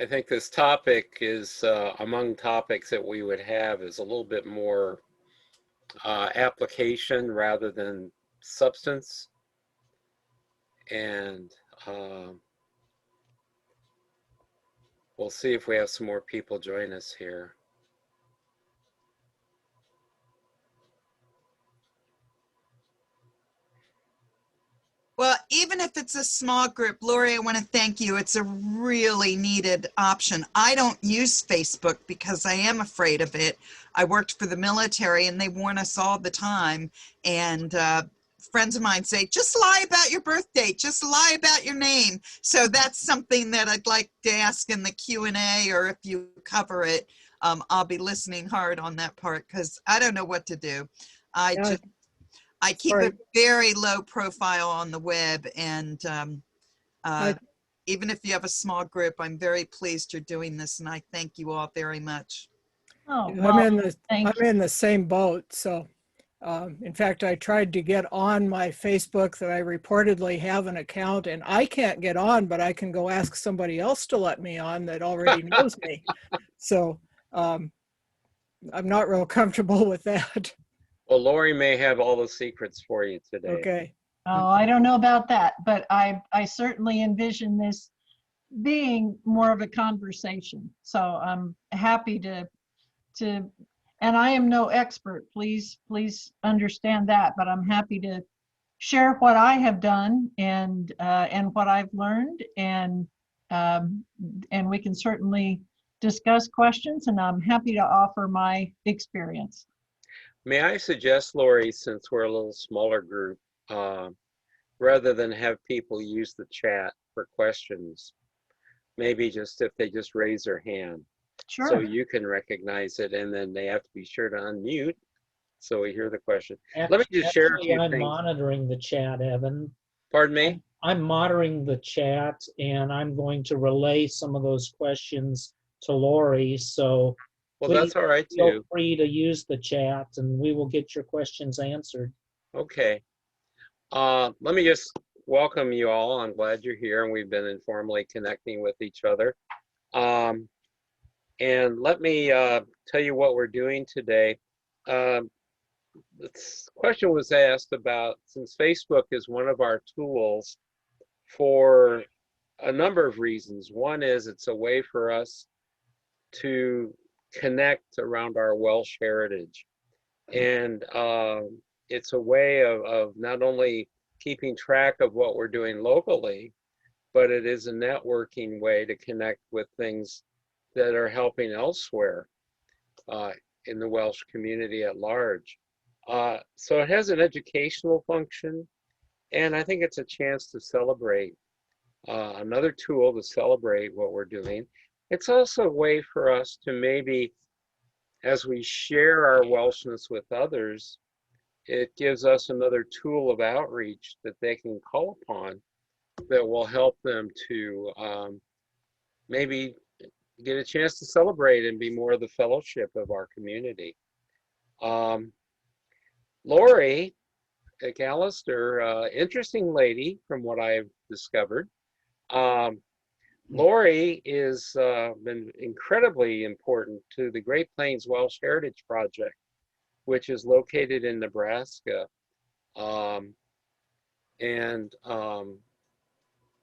I think this topic is among topics that we would have is a little bit more application rather than substance. And we'll see if we have some more people join us here. Well, even if it's a small group, Lori, I want to thank you. It's a really needed option. I don't use Facebook because I am afraid of it. I worked for the military and they warn us all the time. And friends of mine say, just lie about your birth date, just lie about your name. So that's something that I'd like to ask in the Q&A, or if you cover it, I'll be listening hard on that part because I don't know what to do. I keep a very low profile on the web, and even if you have a small group, I'm very pleased you're doing this, and I thank you all very much. Oh, well, I'm in the same boat. So, in fact, I tried to get on my Facebook that I reportedly have an account, and I can't get on, but I can go ask somebody else to let me on that already knows me. So, I'm not real comfortable with that. Well, Lori may have all the secrets for you today. Okay. Oh, I don't know about that, but I certainly envision this being more of a conversation. So I'm happy to, and I am no expert, please understand that, but I'm happy to share what I have done and what I've learned, and we can certainly discuss questions, and I'm happy to offer my experience. May I suggest, Lori, since we're a little smaller group, rather than have people use the chat for questions, maybe just if they just raise their hand, Sure. So you can recognize it, and then they have to be sure to unmute so we hear the question. Let me just share a few I'm things. monitoring the chat, Evan. Pardon me? I'm monitoring the chat, and I'm going to relay some of those questions to Lori. So well, that's all right too. Feel free to use the chat, and we will get your questions answered. Okay. Let me just welcome you all. I'm glad you're here, and we've been informally connecting with each other. And let me tell you what we're doing today. This question was asked about, since Facebook is one of our tools for a number of reasons. One is it's a way for us to connect around our Welsh heritage. And it's a way of not only keeping track of what we're doing locally, but it is a networking way to connect with things that are helping elsewhere in the Welsh community at large. So it has an educational function, and I think it's a chance to celebrate, another tool to celebrate what we're doing. It's also a way for us to maybe, as we share our Welshness with others, it gives us another tool of outreach that they can call upon that will help them to maybe get a chance to celebrate and be more of the fellowship of our community. Lori McAlister, interesting lady from what I've discovered. Lori is been incredibly important to the Great Plains Welsh Heritage Project, which is located in Nebraska.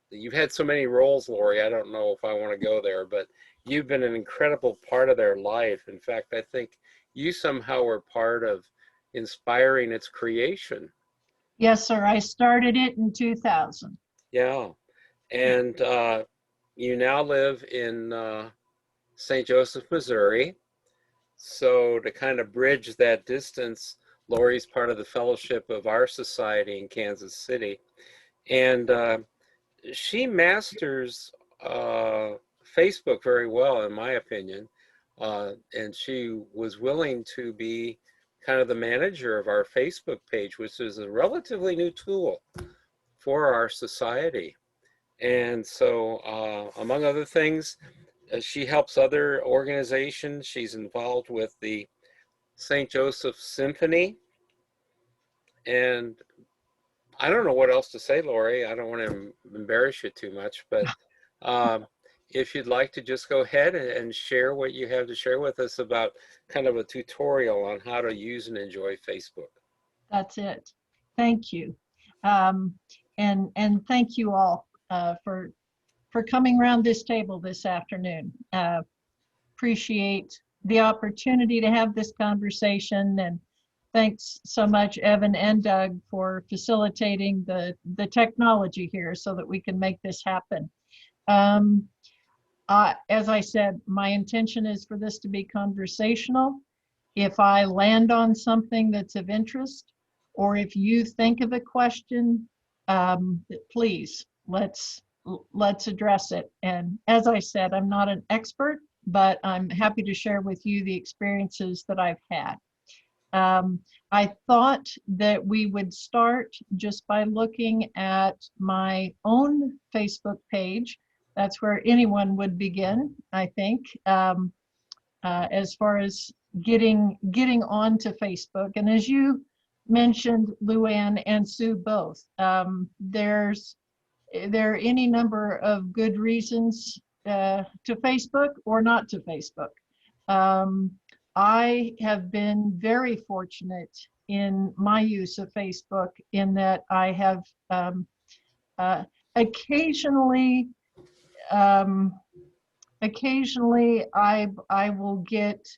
You've had so many roles, Lori, I don't know if I want to go there, but you've been an incredible part of their life. In fact, I think you somehow were part of inspiring its creation. Yes, sir. I started it in 2000. Yeah. And you now live in St. Joseph, Missouri. So to kind of bridge that distance, Lori's part of the fellowship of our society in Kansas City. And she masters Facebook very well, in my opinion. And she was willing to be kind of the manager of our Facebook page, which is a relatively new tool for our society. And so, among other things, she helps other organizations. She's involved with the St. Joseph Symphony. And I don't know what else to say, Lori. I don't want to embarrass you too much, but if you'd like to just go ahead and share what you have to share with us about kind of a tutorial on how to use and enjoy Facebook. That's it. Thank you. And thank you all for coming around this table this afternoon. Appreciate the opportunity to have this conversation, and thanks so much, Evan and Doug, for facilitating the technology here so that we can make this happen. As I said, my intention is for this to be conversational. If I land on something that's of interest, or if you think of a question, please, let's address it. And as I said, I'm not an expert, but I'm happy to share with you the experiences that I've had. I thought that we would start just by looking at my own Facebook page. That's where anyone would begin, I think, as far as getting onto Facebook. And as you mentioned, Luann and Sue both, there are any number of good reasons to Facebook or not to Facebook. I have been very fortunate in my use of Facebook in that I have occasionally I will get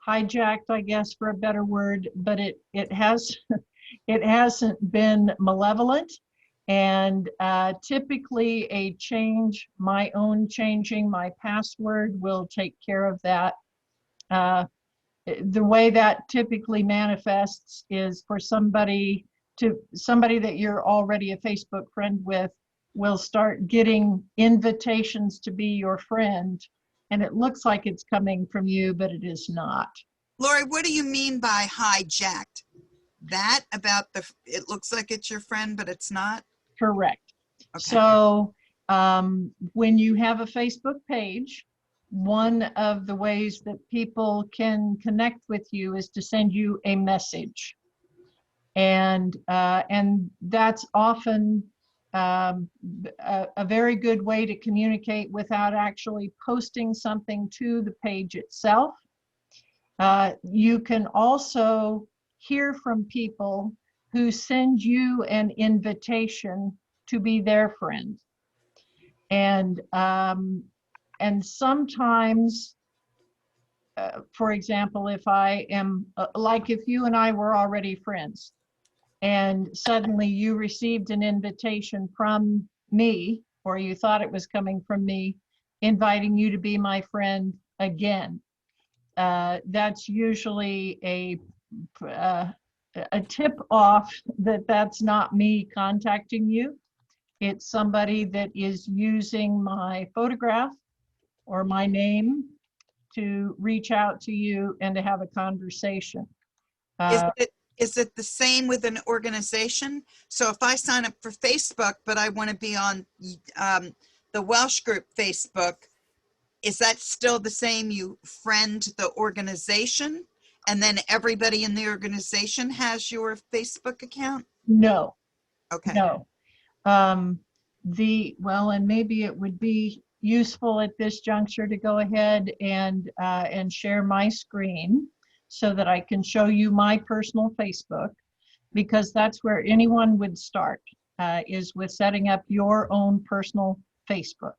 hijacked, I guess, for a better word, but it hasn't been malevolent. And typically my own changing my password will take care of that. The way that typically manifests is for somebody that you're already a Facebook friend with will start getting invitations to be your friend, and it looks like it's coming from you, but it is not. Lori, what do you mean by hijacked? That about it looks like it's your friend, but it's not? Correct. Okay. So when you have a Facebook page, one of the ways that people can connect with you is to send you a message. And that's often a very good way to communicate without actually posting something to the page itself. You can also hear from people who send you an invitation to be their friend. And sometimes, for example, if I am, like if you and I were already friends, and suddenly you received an invitation from me, or you thought it was coming from me, inviting you to be my friend again, that's usually a tip off that that's not me contacting you. It's somebody that is using my photograph or my name to reach out to you and to have a conversation. Is it the same with an organization? So if I sign up for Facebook, but I want to be on the Welsh group Facebook, is that still the same? You friend the organization and then everybody in the organization has your Facebook account? No. Okay. No. And maybe it would be useful at this juncture to go ahead and share my screen so that I can show you my personal Facebook, because that's where anyone would start, is with setting up your own personal Facebook.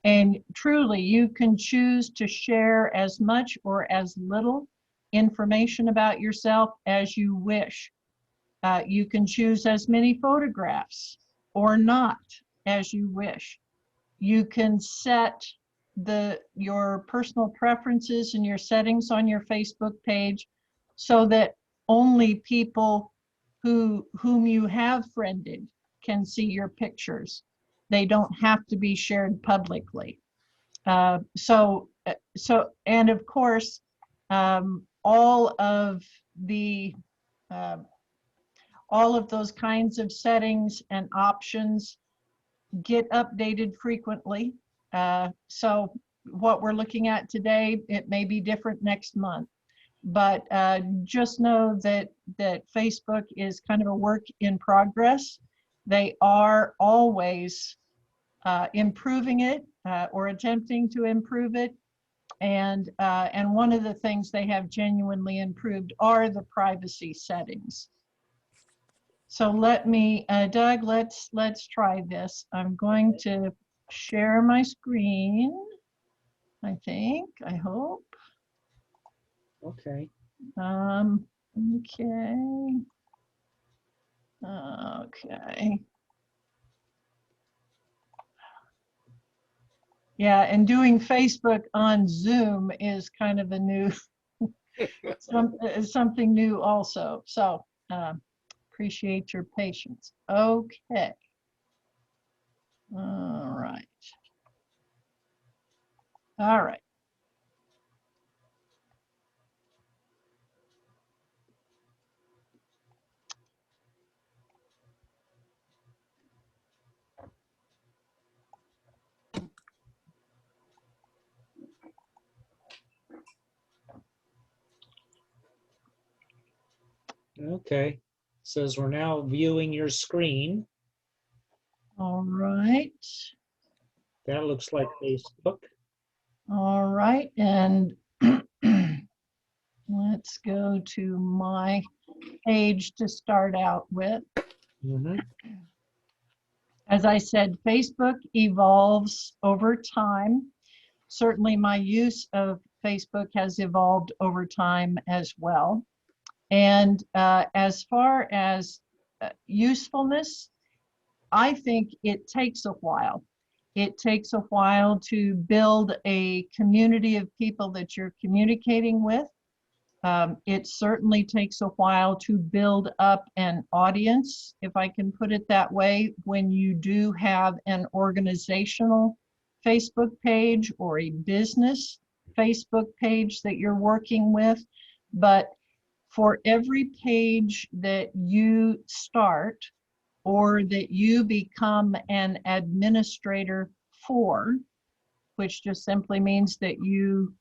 And truly, you can choose to share as much or as little information about yourself as you wish. You can choose as many photographs or not as you wish. You can set your personal preferences and your settings on your Facebook page so that only people whom you have friended can see your pictures. They don't have to be shared publicly. And of course, all of those kinds of settings and options get updated frequently. So what we're looking at today, it may be different next month, but just know that Facebook is kind of a work in progress. They are always improving it or attempting to improve it. And one of the things they have genuinely improved are the privacy settings. So let me, Doug, let's try this. I'm going to share my screen, I think, I hope. Okay. Okay. Okay. Yeah, and doing Facebook on Zoom is kind of a new, something new also. So appreciate your patience. Okay. All right. All right. Okay. Says we're now viewing your screen. All right. That looks like Facebook. All right. And let's go to my page to start out with. Mhm. As I said, Facebook evolves over time. Certainly my use of Facebook has evolved over time as well. And as far as usefulness, I think it takes a while. It takes a while to build a community of people that you're communicating with. It certainly takes a while to build up an audience, if I can put it that way, when you do have an organizational Facebook page or a business Facebook page that you're working with. But for every page that you start or that you become an administrator for, which just simply means that you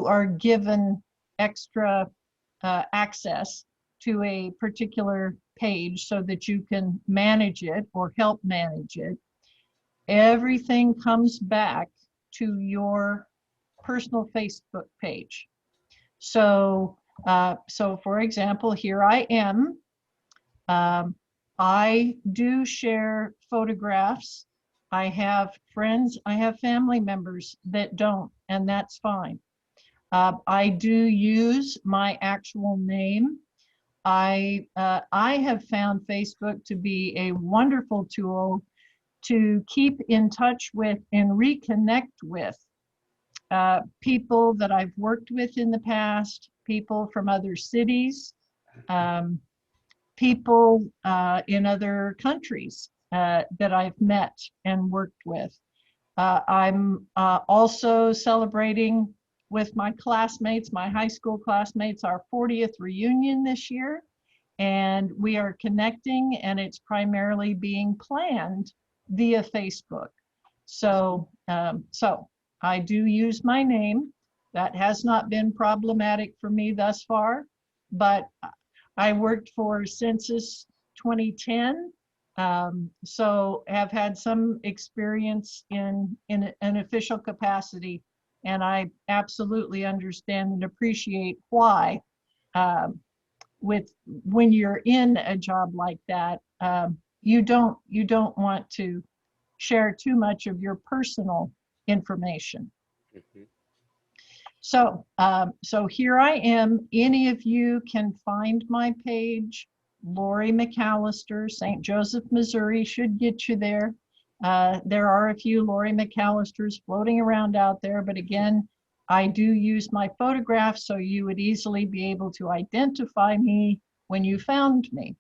are given extra access to a particular page so that you can manage it or help manage it. Everything comes back to your personal Facebook page. So, so for example, here I am. I do share photographs. I have friends, I have family members that don't, and that's fine. I do use my actual name. I have found Facebook to be a wonderful tool to keep in touch with and reconnect with people that I've worked with in the past, people from other cities, people in other countries that I've met and worked with. I'm also celebrating with my classmates, my high school classmates, our 40th reunion this year. And we are connecting, and it's primarily being planned via Facebook. So, so I do use my name. That has not been problematic for me thus far, but I worked for Census 2010, so have had some experience in an official capacity, and I absolutely understand and appreciate why when you're in a job like that, you don't want to share too much of your personal information. Mhm. So, so here I am. Any of you can find my page. Lori McAlister, St. Joseph, Missouri should get you there. There are a few Lori McAlisters floating around out there, but again, I do use my photograph so you would easily be able to identify me when you found me.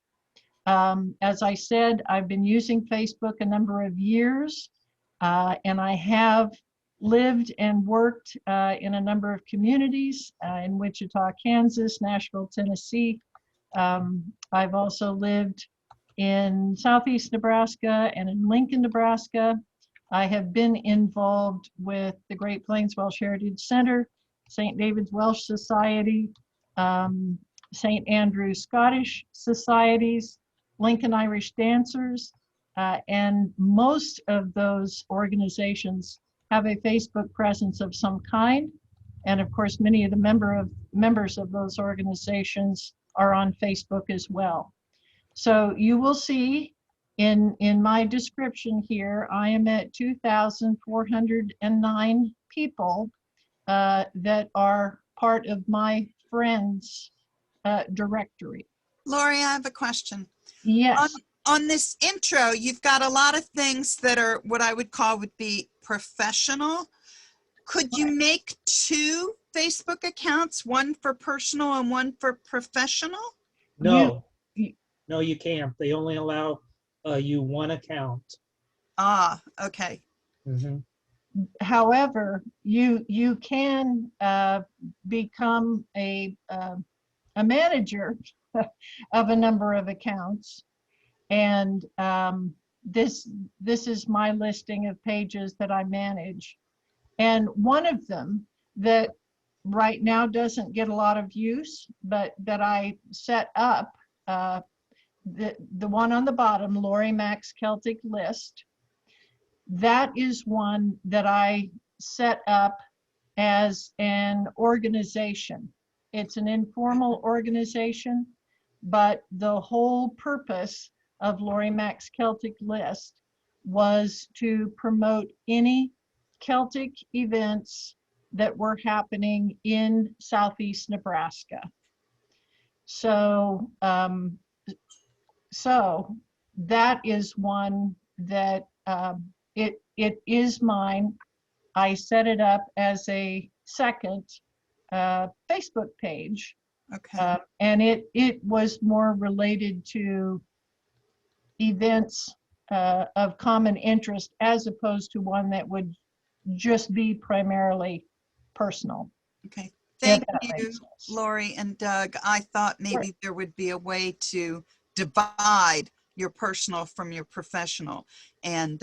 As I said, I've been using Facebook a number of years, and I have lived and worked in a number of communities in Wichita, Kansas, Nashville, Tennessee. I've also lived in Southeast Nebraska and in Lincoln, Nebraska. I have been involved with the Great Plains Welsh Heritage Center, St. David's Welsh Society, St. Andrew's Scottish Societies, Lincoln Irish Dancers, And most of those organizations have a Facebook presence of some kind. And of course, many of the members of those organizations are on Facebook as well. So you will see in my description here, I am at 2,409 people that are part of my friends directory. Lori, I have a question. Yes. On this intro, you've got a lot of things that are what I would call would be professional. Could you make 2 Facebook accounts, one for personal and one for professional? No, no, you can't. They only allow you one account. Ah, okay. Mhm. However, you can become a manager of a number of accounts, and this is my listing of pages that I manage, and one of them that right now doesn't get a lot of use, but that I set up, the one on the bottom, Lori Mack's Celtic List. That is one that I set up as an organization. It's an informal organization, but the whole purpose of Lori Mack's Celtic List was to promote any Celtic events that were happening in Southeast Nebraska. So, so that is one that it is mine. I set it up as a second Facebook page, Okay. and it was more related to events of common interest as opposed to one that would just be primarily personal. Okay. If Thank that you, makes sense. Lori and Doug. I thought maybe there would be a way to divide your personal from your professional. And,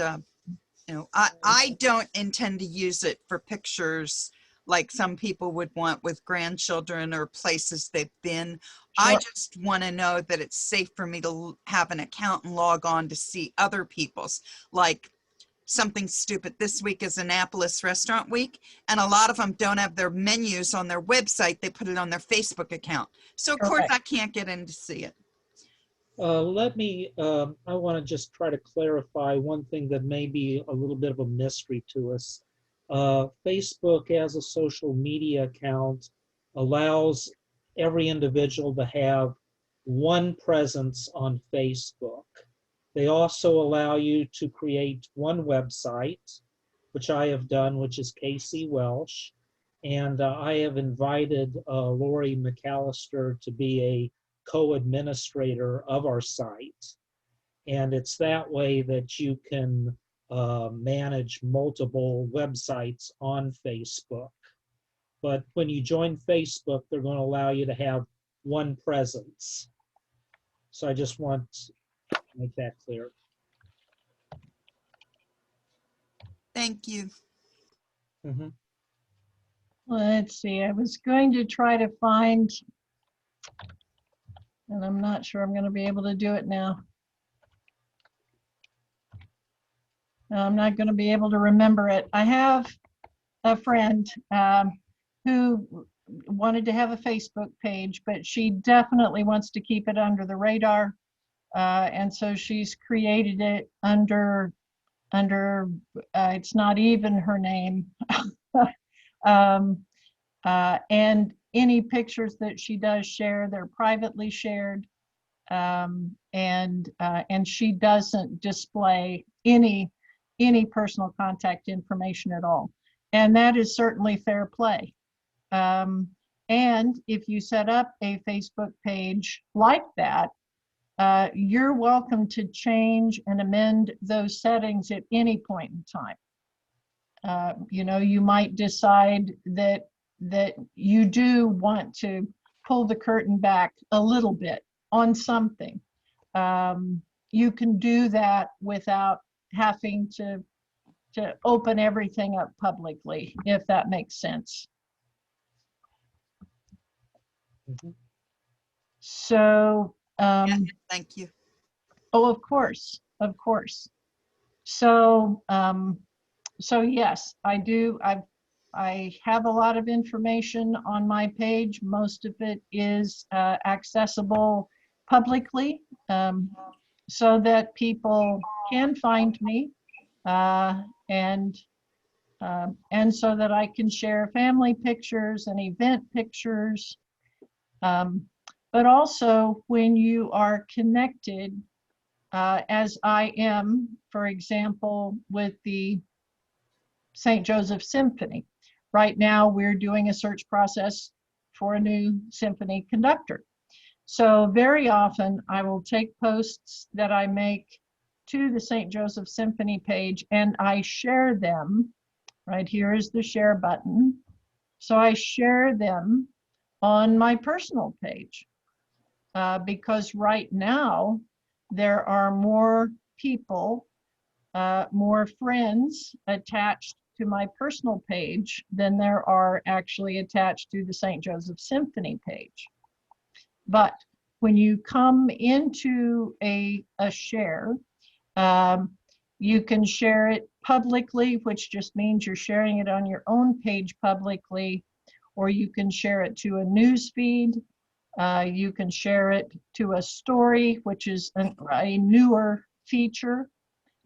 you know, I don't intend to use it for pictures like some people would want with grandchildren or places they've been. I Sure. just want to know that it's safe for me to have an account and log on to see other people's, like something stupid. This week is Annapolis Restaurant Week, and a lot of them don't have their menus on their website. They put it on their Facebook account. So of course Correct. I can't get in to see it. I want to just try to clarify one thing that may be a little bit of a mystery to us. Facebook as a social media account allows every individual to have one presence on Facebook. They also allow you to create one website, which I have done, which is KC Welsh. And I have invited Lori McAlister to be a co-administrator of our site. And it's that way that you can manage multiple websites on Facebook. But when you join Facebook, they're going to allow you to have one presence. So I just want to make that clear. Thank you. Mm-hmm. Let's see, I was going to try to find, and I'm not sure I'm going to be able to do it now. I'm not going to be able to remember it. I have a friend who wanted to have a Facebook page, but she definitely wants to keep it under the radar. And so she's created it under it's not even her name. And any pictures that she does share, they're privately shared. And she doesn't display any personal contact information at all. And that is certainly fair play. And if you set up a Facebook page like that, you're welcome to change and amend those settings at any point in time. You know, you might decide that you do want to pull the curtain back a little bit on something. You can do that without having to open everything up publicly, if that makes sense. Mm-hmm. So, Yeah, thank you. oh, of course. of course. So, so yes, I do. I have a lot of information on my page. Most of it is accessible publicly, so that people can find me, and so that I can share family pictures and event pictures. But also when you are connected, as I am, for example, with the St. Joseph Symphony. Right now, we're doing a search process for a new symphony conductor. So very often I will take posts that I make to the St. Joseph Symphony page and I share them. Right here is the share button. So I share them on my personal page, because right now there are more people, more friends attached to my personal page than there are actually attached to the St. Joseph Symphony page. But when you come into a share, you can share it publicly, which just means you're sharing it on your own page publicly, or you can share it to a news feed. You can share it to a story, which is a newer feature.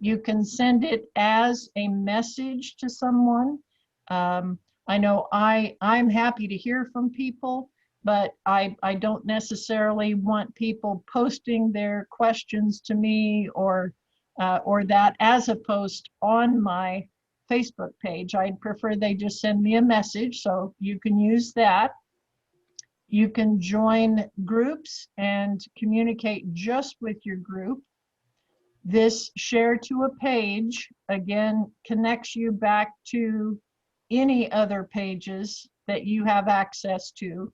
You can send it as a message to someone. I know I'm happy to hear from people, but I don't necessarily want people posting their questions to me or that as a post on my Facebook page. I'd prefer they just send me a message, so you can use that. You can join groups and communicate just with your group. This share to a page, again, connects you back to any other pages that you have access to.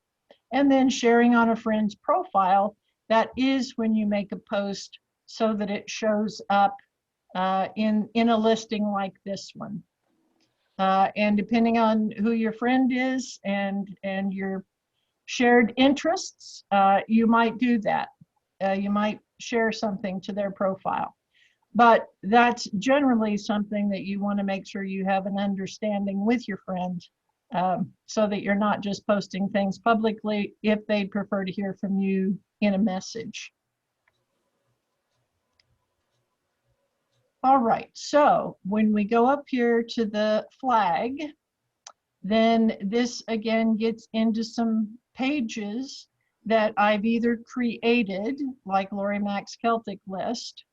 And then sharing on a friend's profile, that is when you make a post so that it shows up in a listing like this one. And depending on who your friend is and your shared interests, you might do that. You might share something to their profile. But that's generally something that you want to make sure you have an understanding with your friend, so that you're not just posting things publicly if they prefer to hear from you in a message. All right, so when we go up here to the flag, then this again gets into some pages that I've either created, like Lori Mack's Celtic List,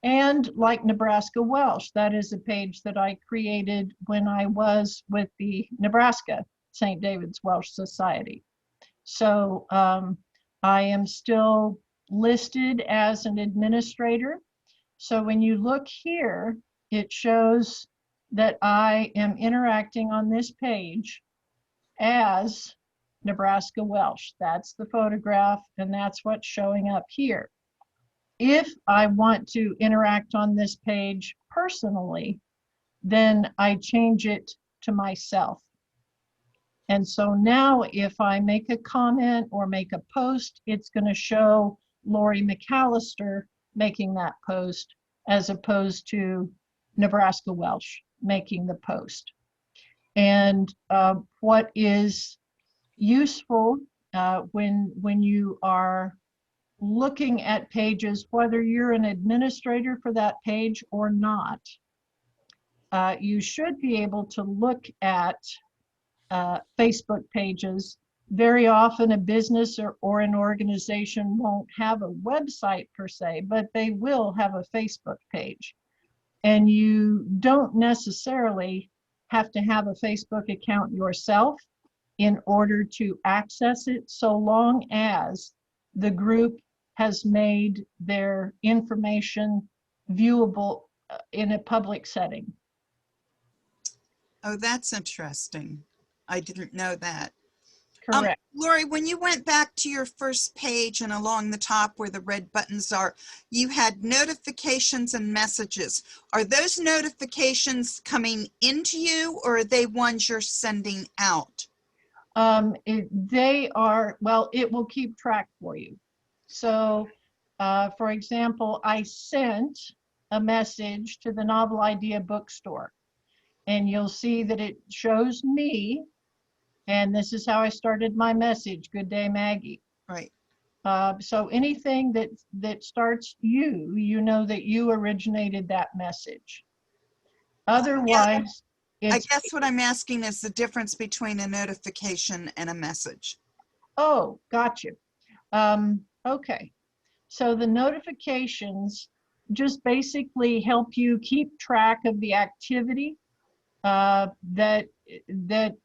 and like Nebraska Welsh. That is a page that I created when I was with the Nebraska St. David's Welsh Society. So I am still listed as an administrator. So when you look here, it shows that I am interacting on this page as Nebraska Welsh. That's the photograph, and that's what's showing up here. If I want to interact on this page personally, then I change it to myself. And so now if I make a comment or make a post, it's going to show Lori McAlister making that post as opposed to Nebraska Welsh making the post. And what is useful when you are looking at pages, whether you're an administrator for that page or not, you should be able to look at Facebook pages. Very often a business or an organization won't have a website per se, but they will have a Facebook page. And you don't necessarily have to have a Facebook account yourself in order to access it, so long as the group has made their information viewable in a public setting. Oh, that's interesting. I didn't know that. Correct. Lori, when you went back to your first page and along the top where the red buttons are, you had notifications and messages. Are those notifications coming into you, or are they ones you're sending out? They are, well, it will keep track for you. So, for example, I sent a message to the Novel Idea bookstore. And you'll see that it shows me, and this is how I started my message, "Good day, Maggie." Right. So anything that starts you, you know that you originated that message. Otherwise, I it's, guess what I'm asking is the difference between a notification and a message. oh, gotcha. Okay. So the notifications just basically help you keep track of the activity that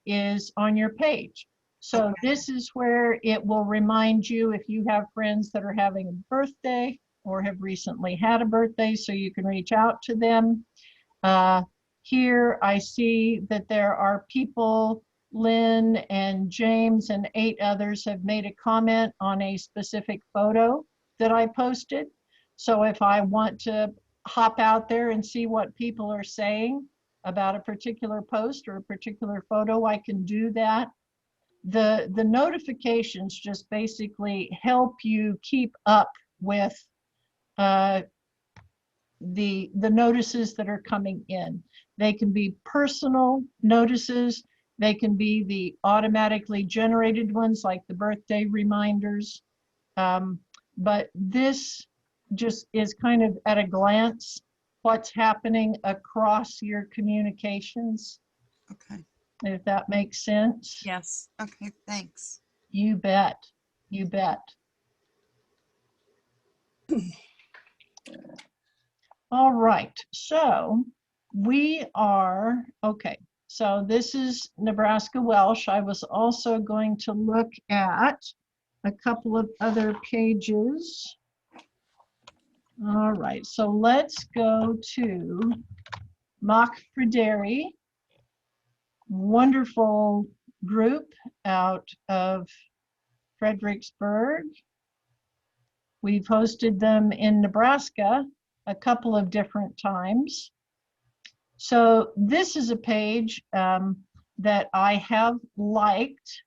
is on your page. So Okay. this is where it will remind you if you have friends that are having a birthday or have recently had a birthday, so you can reach out to them. Here I see that there are people, Lynn and James and 8 others have made a comment on a specific photo that I posted. So if I want to hop out there and see what people are saying about a particular post or a particular photo, I can do that. The notifications just basically help you keep up with the notices that are coming in. They can be personal notices. They can be the automatically generated ones like the birthday reminders. But this just is kind of at a glance what's happening across your communications, Okay. if that makes sense. Yes. Okay. Thanks. You bet. You bet. All right. So we are, okay. So this is Nebraska Welsh. I was also going to look at a couple of other pages. All right. So let's go to Mock Frideri. Wonderful group out of Fredericksburg. We've hosted them in Nebraska a couple of different times. So this is a page that I have liked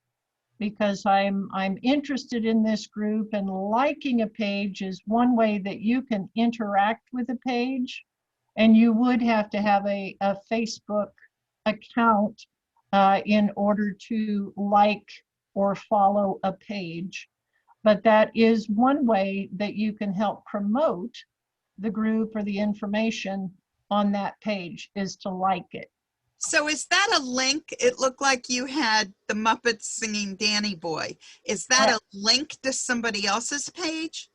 because I'm interested in this group, and liking a page is one way that you can interact with a page, and you would have to have a Facebook account in order to like or follow a page. But that is one way that you can help promote the group or the information on that page, is to like it. So is that a link? It looked like you had the Muppets singing Danny Boy. Is that a link to somebody else's page?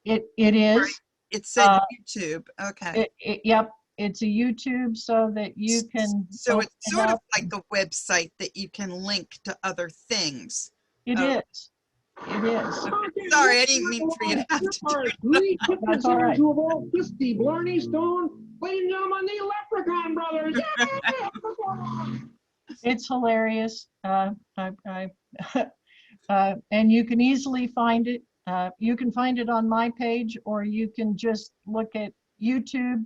It is. It said YouTube. Okay. Yep, it's a YouTube so that you can. So it's open sort of up. like a website that you can link to other things. It Oh. is. It is. Sorry, I didn't mean for you to have to do it. Three That's all right. to of old Christy Blarney Stone, ladies and gentlemen, the Leprechaun Brothers. Yeah! It's hilarious. And you can easily find it. You can find it on my page, or you can just look at YouTube,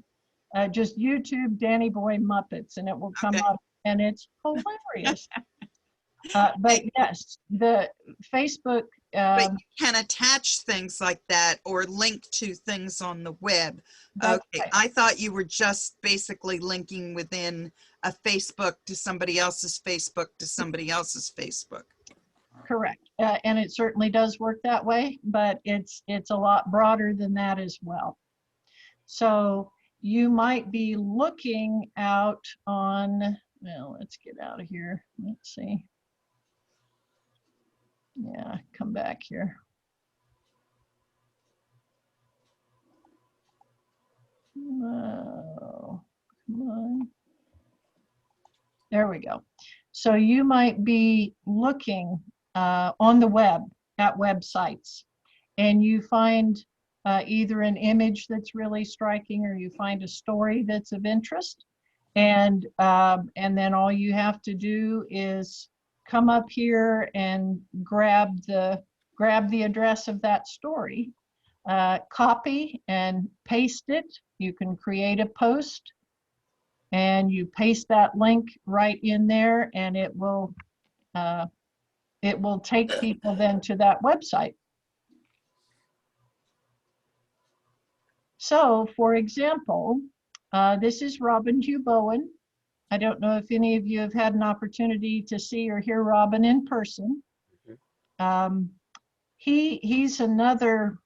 just YouTube Danny Boy Muppets, and it will come Okay. up, and it's hilarious. But yes, the Facebook. But you can attach things like that or link to things on the web. That's Okay, right. I thought you were just basically linking within a Facebook to somebody else's Facebook to somebody else's Facebook. Correct. And it certainly does work that way, but it's a lot broader than that as well. So you might be looking out on, well, let's get out of here. Let's see. Yeah, come back here. Oh, come on. There we go. So you might be looking on the web at websites, and you find either an image that's really striking, or you find a story that's of interest, and then all you have to do is come up here and grab the address of that story, copy and paste it. You can create a post, and you paste that link right in there, and it will take people then to that website. So, for example, this is Robin Hugh Bowen. I don't know if any of you have had an opportunity to see or hear Robin in person. He's another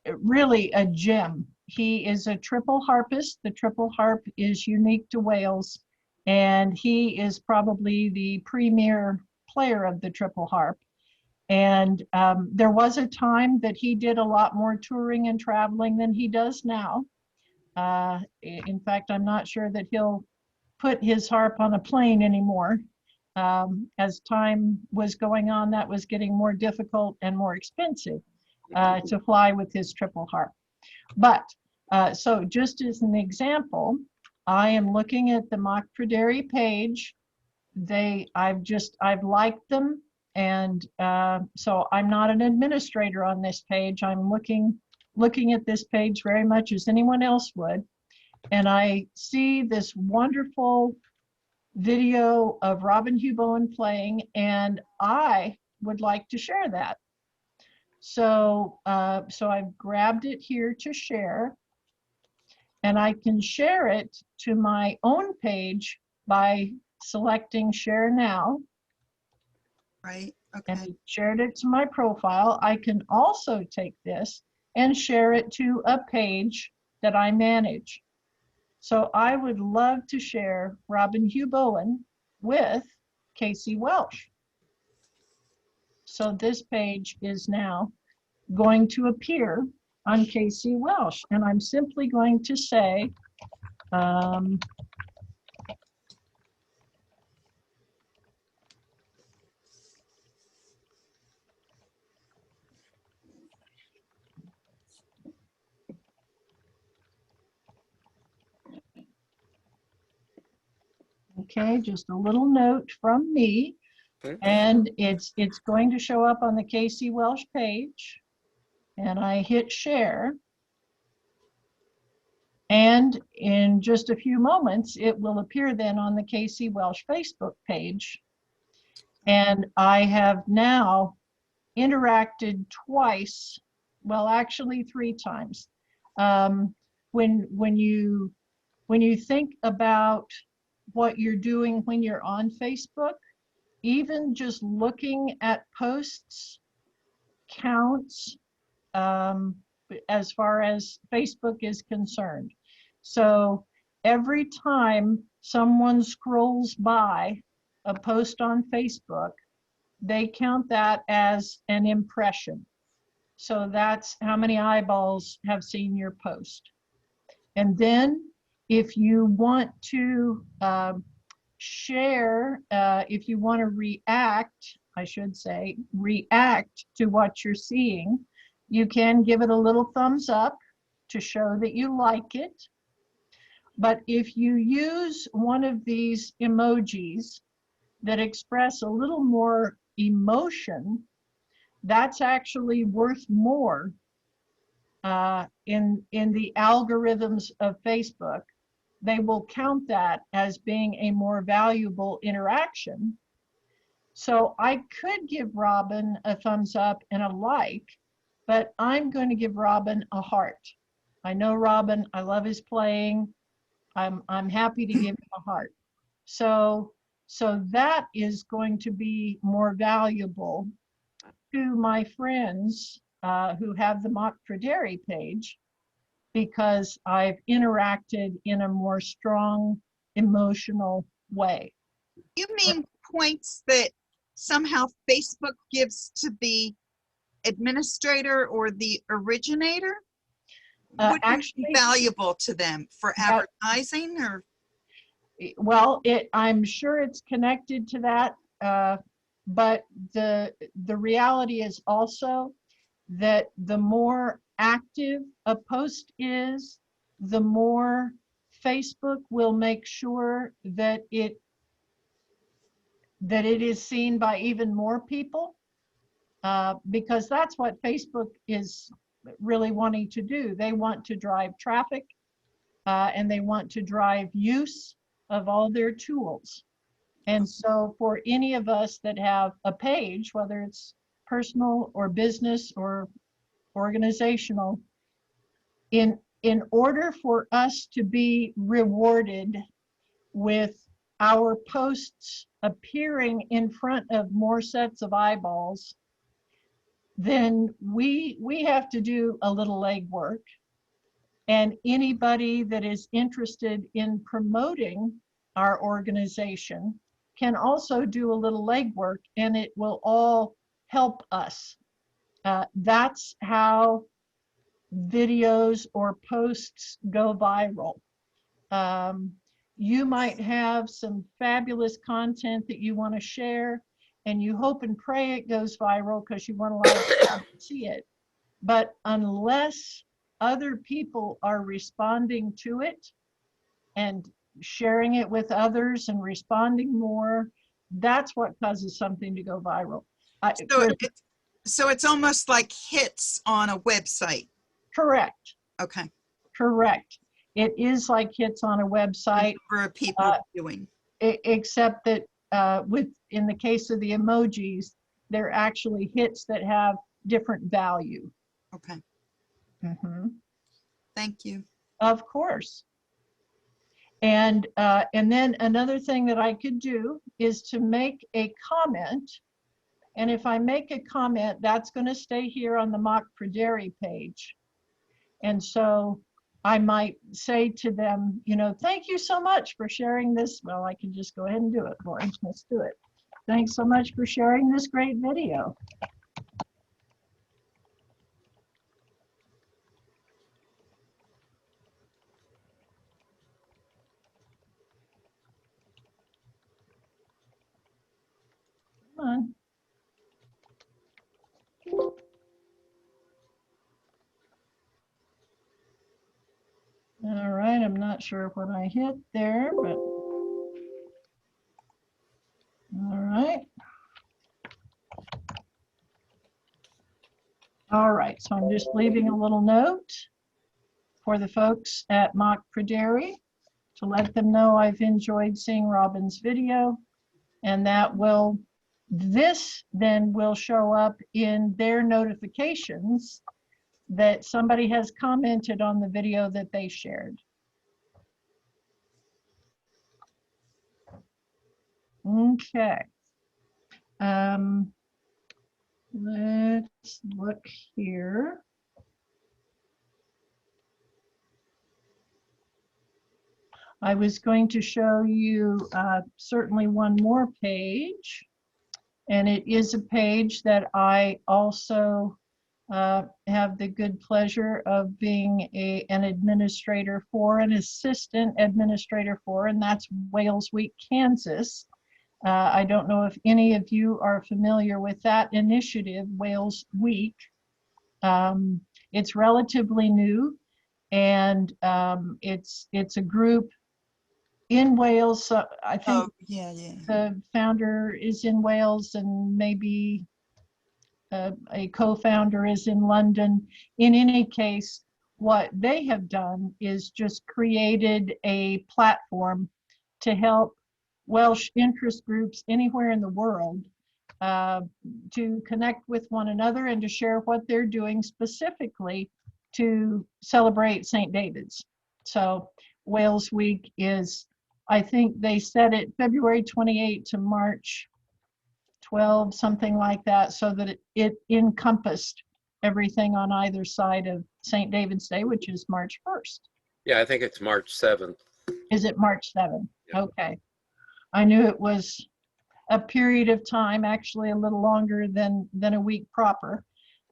really a gem. He is a triple harpist. The triple harp is unique to Wales, and he is probably the premier player of the triple harp. And there was a time that he did a lot more touring and traveling than he does now. In fact, I'm not sure that he'll put his harp on a plane anymore. As time was going on, that was getting more difficult and more expensive to fly with his triple harp. But so just as an example, I am looking at the Mock Praderi page. I've liked them. And so I'm not an administrator on this page. I'm looking at this page very much as anyone else would. And I see this wonderful video of Robin Hugh Bowen playing, and I would like to share that. So, so I've grabbed it here to share, and I can share it to my own page by selecting Share Now. Right, okay. And shared it to my profile. I can also take this and share it to a page that I manage. So I would love to share Robin Hugh Bowen with Casey Welsh. So this page is now going to appear on Casey Welsh, and I'm simply going to say, okay, just a little note from me, and it's going to show up on the Casey Welsh page, and I hit share, and in just a few moments it will appear then on the Casey Welsh Facebook page. And I have now interacted twice, well actually 3 times. When you think about what you're doing when you're on Facebook, even just looking at posts counts as far as Facebook is concerned. So every time someone scrolls by a post on Facebook, they count that as an impression. So that's how many eyeballs have seen your post. And then if you want to share, if you want to react, I should say, react to what you're seeing, you can give it a little thumbs up to show that you like it. But if you use one of these emojis that express a little more emotion, that's actually worth more in the algorithms of Facebook. They will count that as being a more valuable interaction. So I could give Robin a thumbs up and a like, but I'm going to give Robin a heart. I know Robin, I love his playing. I'm happy to give him a heart. So that is going to be more valuable to my friends who have the Mock Praderi page, because I've interacted in a more strong emotional way. You mean points that somehow Facebook gives to the administrator or the originator? Would Actually, be valuable to them for advertising, or? Well, I'm sure it's connected to that, but the reality is also that the more active a post is, the more Facebook will make sure that it is seen by even more people, because that's what Facebook is really wanting to do. They want to drive traffic, and they want to drive use of all their tools. And so for any of us that have a page, whether it's personal or business or organizational, in order for us to be rewarded with our posts appearing in front of more sets of eyeballs, then we have to do a little legwork. And anybody that is interested in promoting our organization can also do a little legwork, and it will all help us. That's how videos or posts go viral. You might have some fabulous content that you want to share, and you hope and pray it goes viral because you want a lot of people to see it. But unless other people are responding to it and sharing it with others and responding more, that's what causes something to go viral. So it's almost like hits on a website. Correct. Okay. Correct. It is like hits on a website. For people viewing. Except that in the case of the emojis, they're actually hits that have different value. Okay. Mm-hmm. Thank you. Of course. And then another thing that I could do is to make a comment. And if I make a comment, that's going to stay here on the Mock Prairie page. And so I might say to them, you know, thank you so much for sharing this. Well, I can just go ahead and do it, Lori. Let's do it. Thanks so much for sharing this great video. Come on. All right, I'm not sure what I hit there, but all right. All right, so I'm just leaving a little note for the folks at Mock Prairie to let them know I've enjoyed seeing Robin's video, and this then will show up in their notifications that somebody has commented on the video that they shared. Okay. Let's look here. I was going to show you certainly one more page, and it is a page that I also have the good pleasure of being an administrator for, an assistant administrator for, and that's Wales Week, Kansas. I don't know if any of you are familiar with that initiative, Wales Week. It's relatively new, and it's a group in Wales. So I think the founder is in Wales, and maybe a co-founder is in London. In any case, what they have done is just created a platform to help Welsh interest groups anywhere in the world to connect with one another and to share what they're doing specifically to celebrate St. David's. So Wales Week is, I think they set it February 28 to March 12, something like that, so that it encompassed everything on either side of St. David's Day, which is March 1st. Yeah, I think it's March 7th. Is it March 7th? Yeah. Okay. I knew it was a period of time, actually a little longer than a week proper,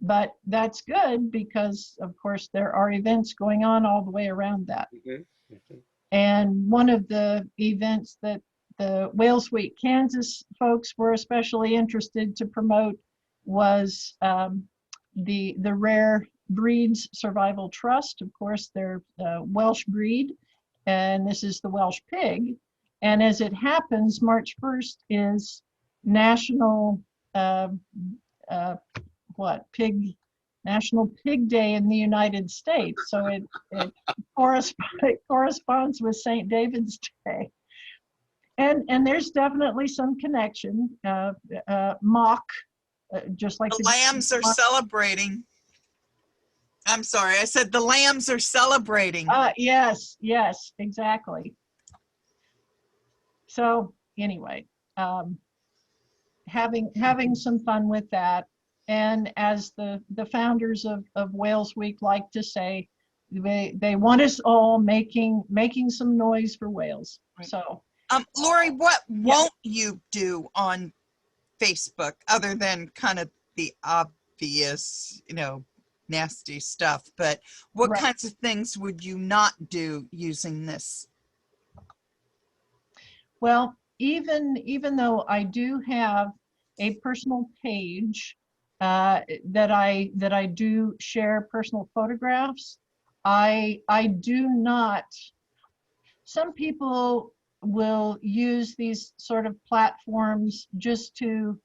but that's good because, of course, there are events going on all the way around that. Mm-hmm. Mm-hmm. And one of the events that the Wales Week, Kansas folks were especially interested to promote was the Rare Breeds Survival Trust. Of course, they're the Welsh breed, and this is the Welsh pig. And as it happens, March 1st is National National Pig Day in the United States. So it corresponds with St. David's Day. And there's definitely some connection. Mock, just like the lambs are celebrating. I'm sorry, I said the lambs are celebrating. Yes, yes, exactly. So anyway, having some fun with that. And as the founders of Wales Week like to say, they want us all making some noise for Wales. Right. So Lori, what Yeah. won't you do on Facebook other than kind of the obvious, nasty stuff? But what Right. kinds of things would you not do using this? Well, even though I do have a personal page that I do share personal photographs, I do not. Some people will use these sort of platforms just to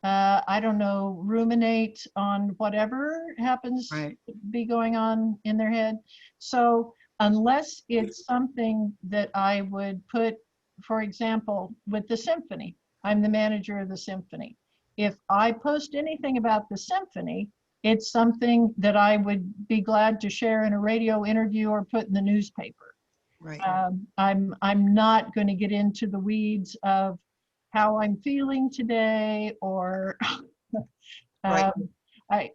I don't know, ruminate on whatever happens Right. to be going on in their head. So unless it's something that I would put, for example, with the Symphony, I'm the manager of the Symphony. If I post anything about the Symphony, it's something that I would be glad to share in a radio interview or put in the newspaper. Right. I'm not going to get into the weeds of how I'm feeling today, or Right. I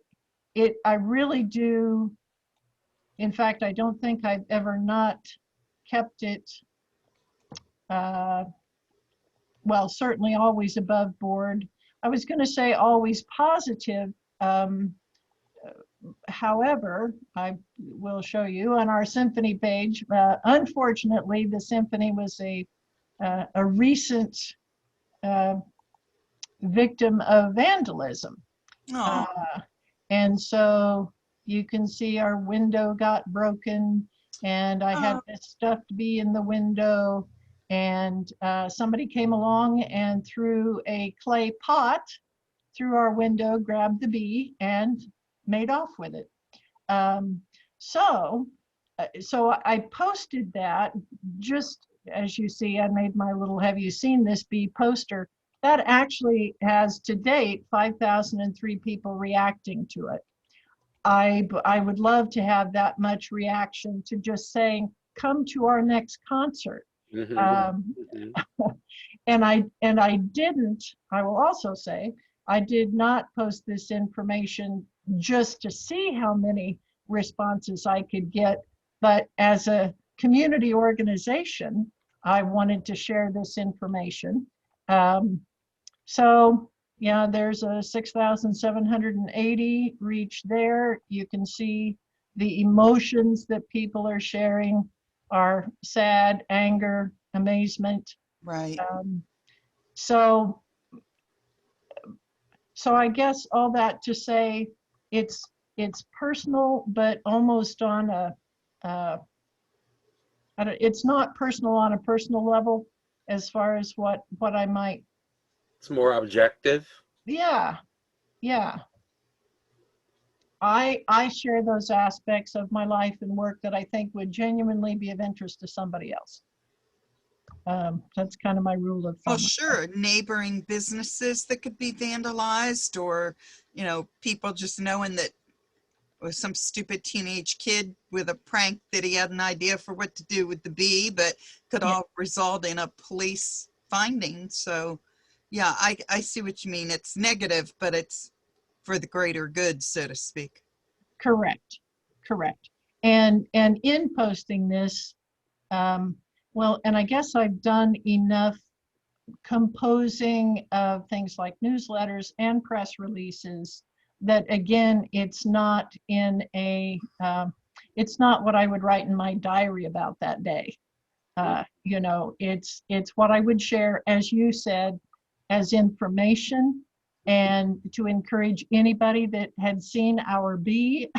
really do. In fact, I don't think I've ever not kept it, well, certainly always above board. I was going to say always positive. However, I will show you on our Symphony page. Unfortunately, the Symphony was a recent victim of vandalism. Oh, And so you can see our window got broken, and I had this stuff to be in the window, and somebody came along and threw a clay pot through our window, grabbed the bee, and made off with it. So I posted that. Just as you see, I made my little "Have you seen this bee" poster. That actually has to date 5,003 people reacting to it. I would love to have that much reaction to just saying, "Come to our next concert." And I didn't. I will also say I did not post this information just to see how many responses I could get, but as a community organization, I wanted to share this information. So yeah, there's a 6,780 reach there. You can see the emotions that people are sharing are sad, anger, amazement. right. So I guess all that to say, it's personal, but almost on a it's not personal on a personal level as far as what I might. It's more objective. Yeah. I share those aspects of my life and work that I think would genuinely be of interest to somebody else. That's kind of my rule of thumb. Well, sure. Neighboring businesses that could be vandalized, or, people just knowing that was some stupid teenage kid with a prank that he had an idea for what to do with the bee, but could all result in a police finding. So yeah, I see what you mean. It's negative, but it's for the greater good, so to speak. Correct. And in posting this, well, and I guess I've done enough composing of things like newsletters and press releases that, again, it's not in a, it's not what I would write in my diary about that day. It's what I would share, as you said, as information, and to encourage anybody that had seen our bee,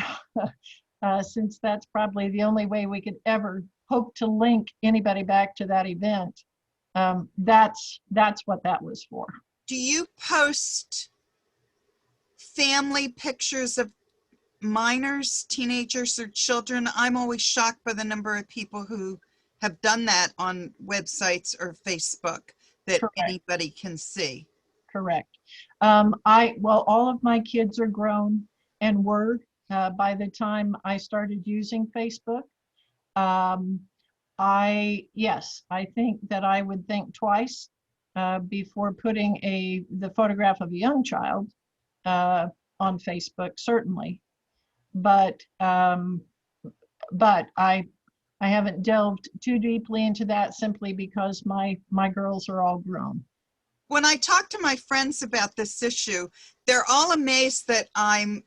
since that's probably the only way we could ever hope to link anybody back to that event. That's what that was for. Do you post family pictures of minors, teenagers, or children? I'm always shocked by the number of people who have done that on websites or Facebook that Correct. Anybody can see. Correct. Well, all of my kids are grown and were by the time I started using Facebook. Yes, I think that I would think twice before putting the photograph of a young child on Facebook, certainly. But I haven't delved too deeply into that simply because my girls are all grown. When I talk to my friends about this issue, they're all amazed that I'm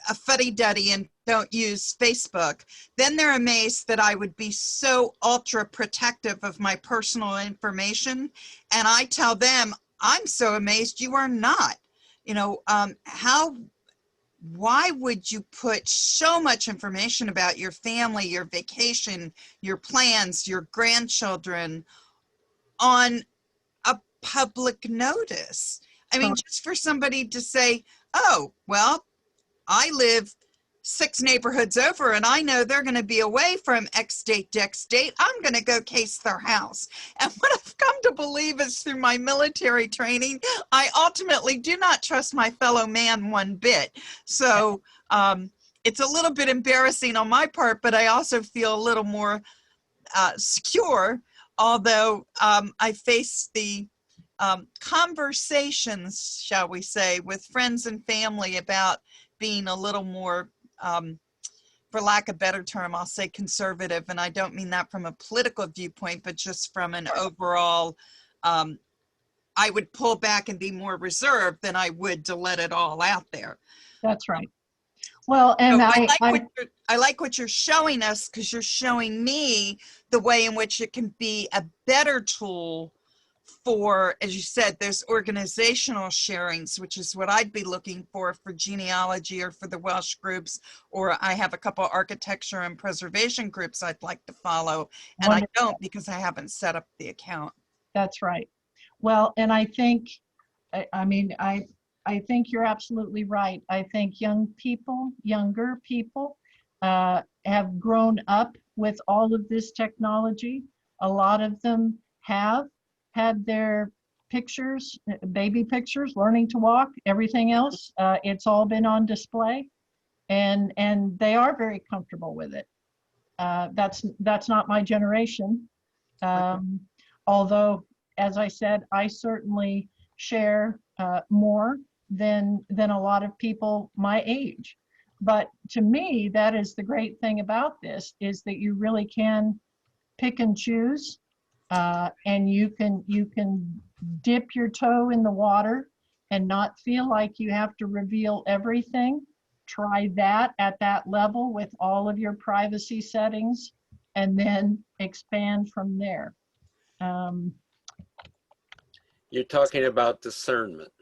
a fuddy-duddy and don't use Facebook. Then they're amazed that I would be so ultra protective of my personal information. And I tell them, I'm so amazed you are not. You know, why would you put so much information about your family, your vacation, your plans, your grandchildren on a public notice? I mean, just for somebody to say, oh, well, I live 6 neighborhoods over and I know they're going to be away from X date to X date. I'm going to go case their house. And what I've come to believe is through my military training, I ultimately do not trust my fellow man one bit. So it's a little bit embarrassing on my part, but I also feel a little more secure, although I face the conversations, shall we say, with friends and family about being a little more, for lack of a better term, I'll say conservative. And I don't mean that from a political viewpoint, but just from an overall, I would pull back and be more reserved than I would to let it all out there. That's right. Well, and so I like what you're showing us, because you're showing me the way in which it can be a better tool for, as you said, there's organizational sharings, which is what I'd be looking for genealogy or for the Welsh groups, or I have a couple architecture and preservation groups I'd like to follow, and wonderful. I don't because I haven't set up the account. That's right. Well, and I think, I think you're absolutely right. I think younger people have grown up with all of this technology. A lot of them have had their pictures, baby pictures, learning to walk, everything else. It's all been on display, and they are very comfortable with it. That's not my generation. Although, as I said, I certainly share more than a lot of people my age. But to me, that is the great thing about this, is that you really can pick and choose, and you can dip your toe in the water and not feel like you have to reveal everything. Try that at that level with all of your privacy settings, and then expand from there. You're talking about discernment.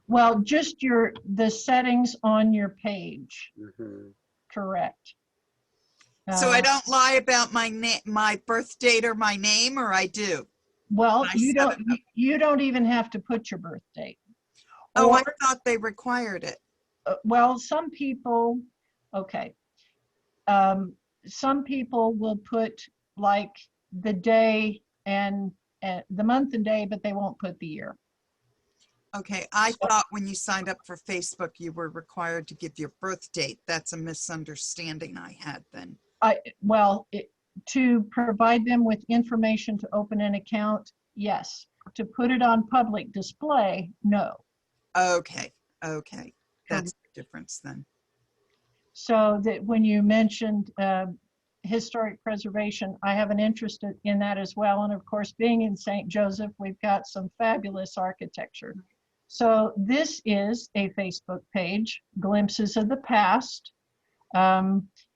Well, just the settings on your page. Mm-hmm. Correct. So I don't lie about my birth date or my name, or I do? Well, you don't even have to put your birth date. Oh, I thought they required it. Well, some people, okay. Some people will put like the day and the month and day, but they won't put the year. Okay, I thought when you signed up for Facebook, you were required to give your birth date. That's a misunderstanding I had then. To provide them with information to open an account, yes. To put it on public display, no. Okay, that's the difference then. So that when you mentioned historic preservation, I have an interest in that as well. And of course, being in St. Joseph, we've got some fabulous architecture. So this is a Facebook page, Glimpses of the Past.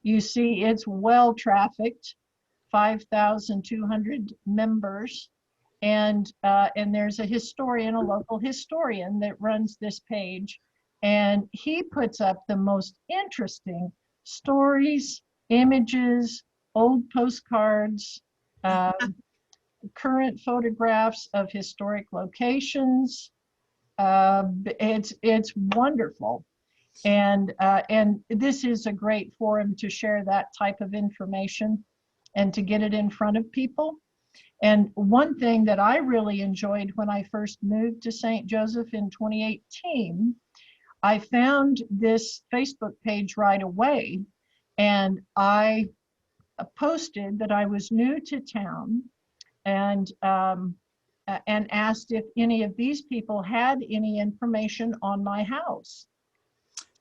You see it's well trafficked, 5,200 members. And there's a local historian that runs this page. And he puts up the most interesting stories, images, old postcards, current photographs of historic locations. It's wonderful. And this is a great forum to share that type of information and to get it in front of people. And one thing that I really enjoyed when I first moved to St. Joseph in 2018, I found this Facebook page right away, and I posted that I was new to town, and asked if any of these people had any information on my house.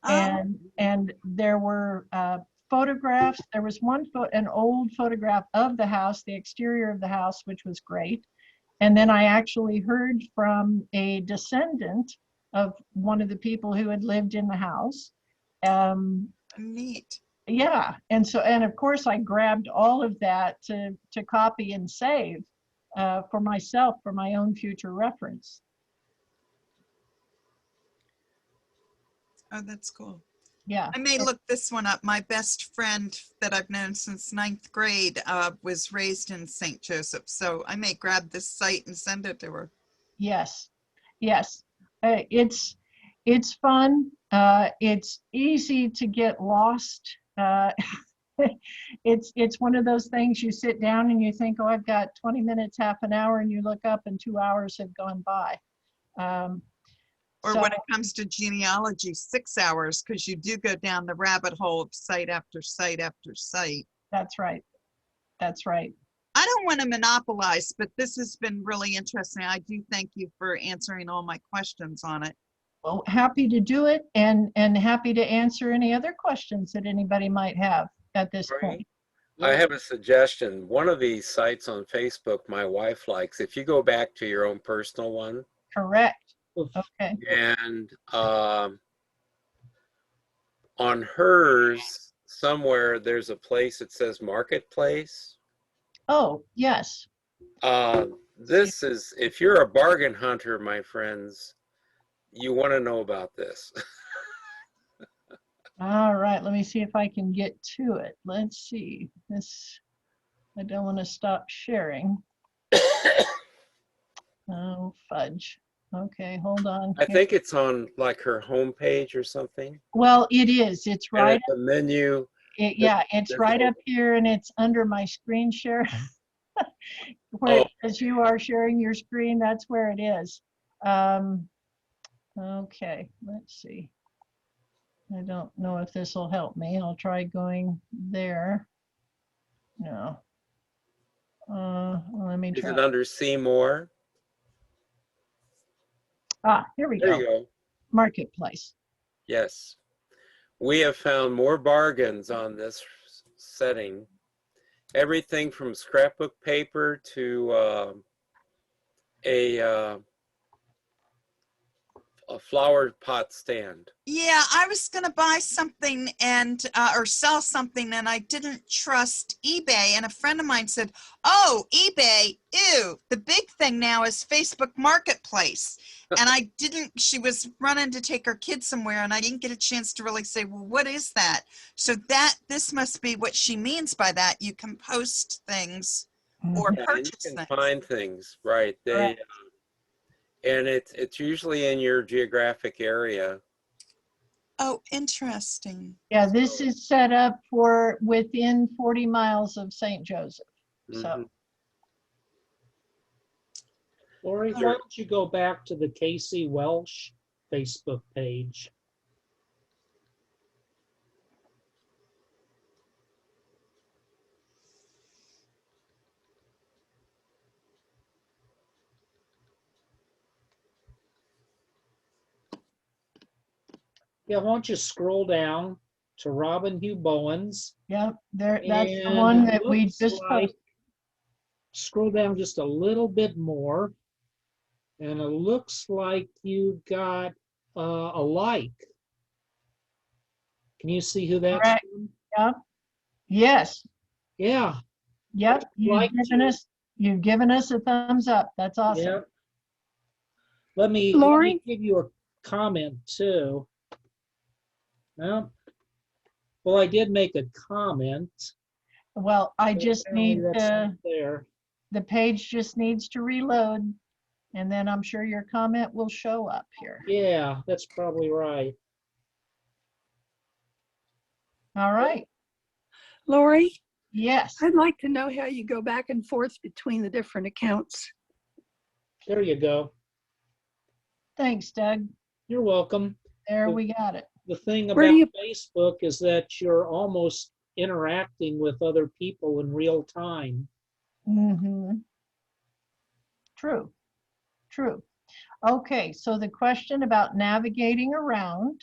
And there were photographs. There was an old photograph of the house, the exterior of the house, which was great. And then I actually heard from a descendant of one of the people who had lived in the house. Neat. Yeah, and of course I grabbed all of that to copy and save for myself, for my own future reference. Oh, that's cool. Yeah. I may look this one up. My best friend that I've known since 9th grade was raised in St. Joseph. So I may grab this site and send it to her. Yes. Yes. It's fun. It's easy to get lost. It's one of those things you sit down and you think, oh, I've got 20 minutes, half an hour, and you look up and 2 hours have gone by. Or when it comes to genealogy, 6 hours, because you do go down the rabbit hole of site after site after site. That's right. That's right. I don't want to monopolize, but this has been really interesting. I do thank you for answering all my questions on it. Well, happy to do it, and happy to answer any other questions that anybody might have at this point. I have a suggestion. One of these sites on Facebook my wife likes, if you go back to your own personal one. Correct. Okay. And on hers, somewhere there's a place that says Marketplace. Oh, yes. This is, if you're a bargain hunter, my friends, you want to know about this. All right, let me see if I can get to it. Let's see. I don't want to stop sharing. Oh, fudge. Okay, hold on. I think it's on like her homepage or something. Well, it is. It's right. And it's a menu. Yeah, it's right up here, and it's under my screen share. Where as you are sharing your screen, that's where it is. Okay, let's see. I don't know if this will help me. I'll try going there. No. Let me try. Is it under See More? Ah, here we There go. you go. Marketplace. Yes. We have found more bargains on this setting. Everything from scrapbook paper to a flower pot stand. Yeah, I was going to buy something and or sell something, and I didn't trust eBay. And a friend of mine said, "Oh, eBay, ew! The big thing now is Facebook Marketplace." And I didn't. She was running to take her kids somewhere, and I didn't get a chance to really say, "Well, what is that?" So this must be what she means by that. You can post things or Yeah, purchase you can things. find things, right? And it's usually in your geographic area. Oh, interesting. Yeah, this is set up for within 40 miles of St. Joseph. So. Lori, why don't you go back to the Casey Welsh Facebook page? Yeah, why don't you scroll down to Robin Hugh Bowen's? Yep, that's the one that we just posted. Scroll down just a little bit more, and it looks like you got a like. Can you see who that's Correct. from? Yep. Yes. Yeah. Yep. You've given us a thumbs up. That's awesome. Yep. Let me give you a comment too. Well, I did make a comment. Well, I just need there. The page just needs to reload, and then I'm sure your comment will show up here. Yeah, that's probably right. All right. Lori? Yes. I'd like to know how you go back and forth between the different accounts. There you go. Thanks, Doug. You're welcome. There we got it. The thing Where about do you- Facebook is that you're almost interacting with other people in real time. Mm-hmm. True, true. Okay, so the question about navigating around,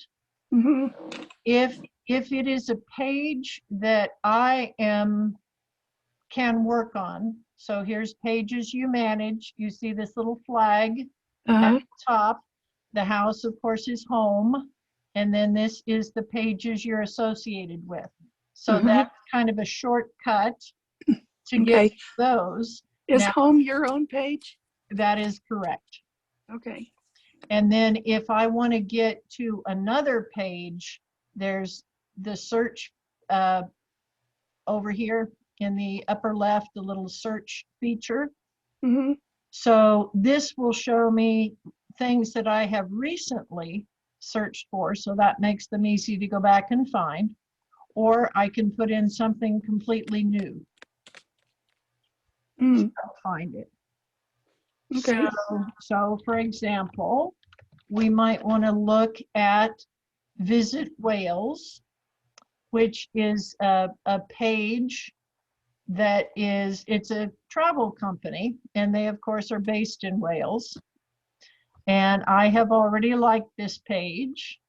Mhm. if it is a page that can work on, so here's pages you manage, you see this little flag at Uh-huh. the top. The house, of course, is home, and then this is the pages you're associated with. So Mhm. that's kind of a shortcut to get Okay. to those. Is Now, home your own page? that is correct. Okay. And then if I want to get to another page, there's the search over here in the upper left, the little search feature. Hmm. So this will show me things that I have recently searched for, so that makes them easy to go back and find. Or I can put in something completely new. Mm. I'll find it. Okay. So for example, we might want to look at Visit Wales, which is a page that it's a travel company, and they of course are based in Wales. And I have already liked this page.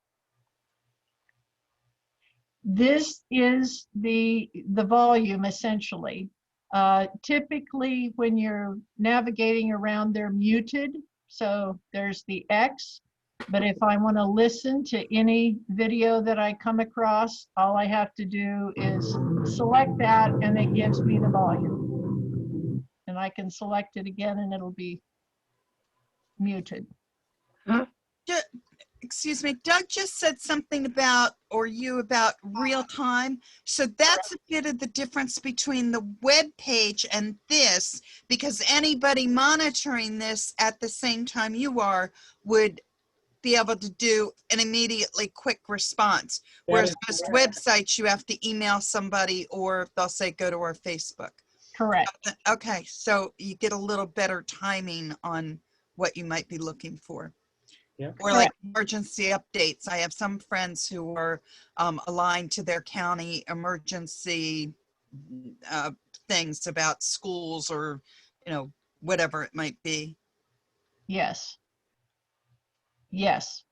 This is the volume essentially. Typically when you're navigating around, they're muted. So there's the X, but if I want to listen to any video that I come across, all I have to do is select that and it gives me the volume. And I can select it again and it'll be muted. Excuse me, Doug just said something about, or you about real time. So that's a bit of the difference between the web page and this, because anybody monitoring this at the same time you are would be able to do an immediately quick response. Whereas most websites, you have to email somebody or they'll say, go to our Facebook. Correct. Okay, so you get a little better timing on what you might be looking for. Yeah. Or like emergency updates. I have some friends who are aligned to their county emergency things about schools or, you know, whatever it might be. Yes. Yes.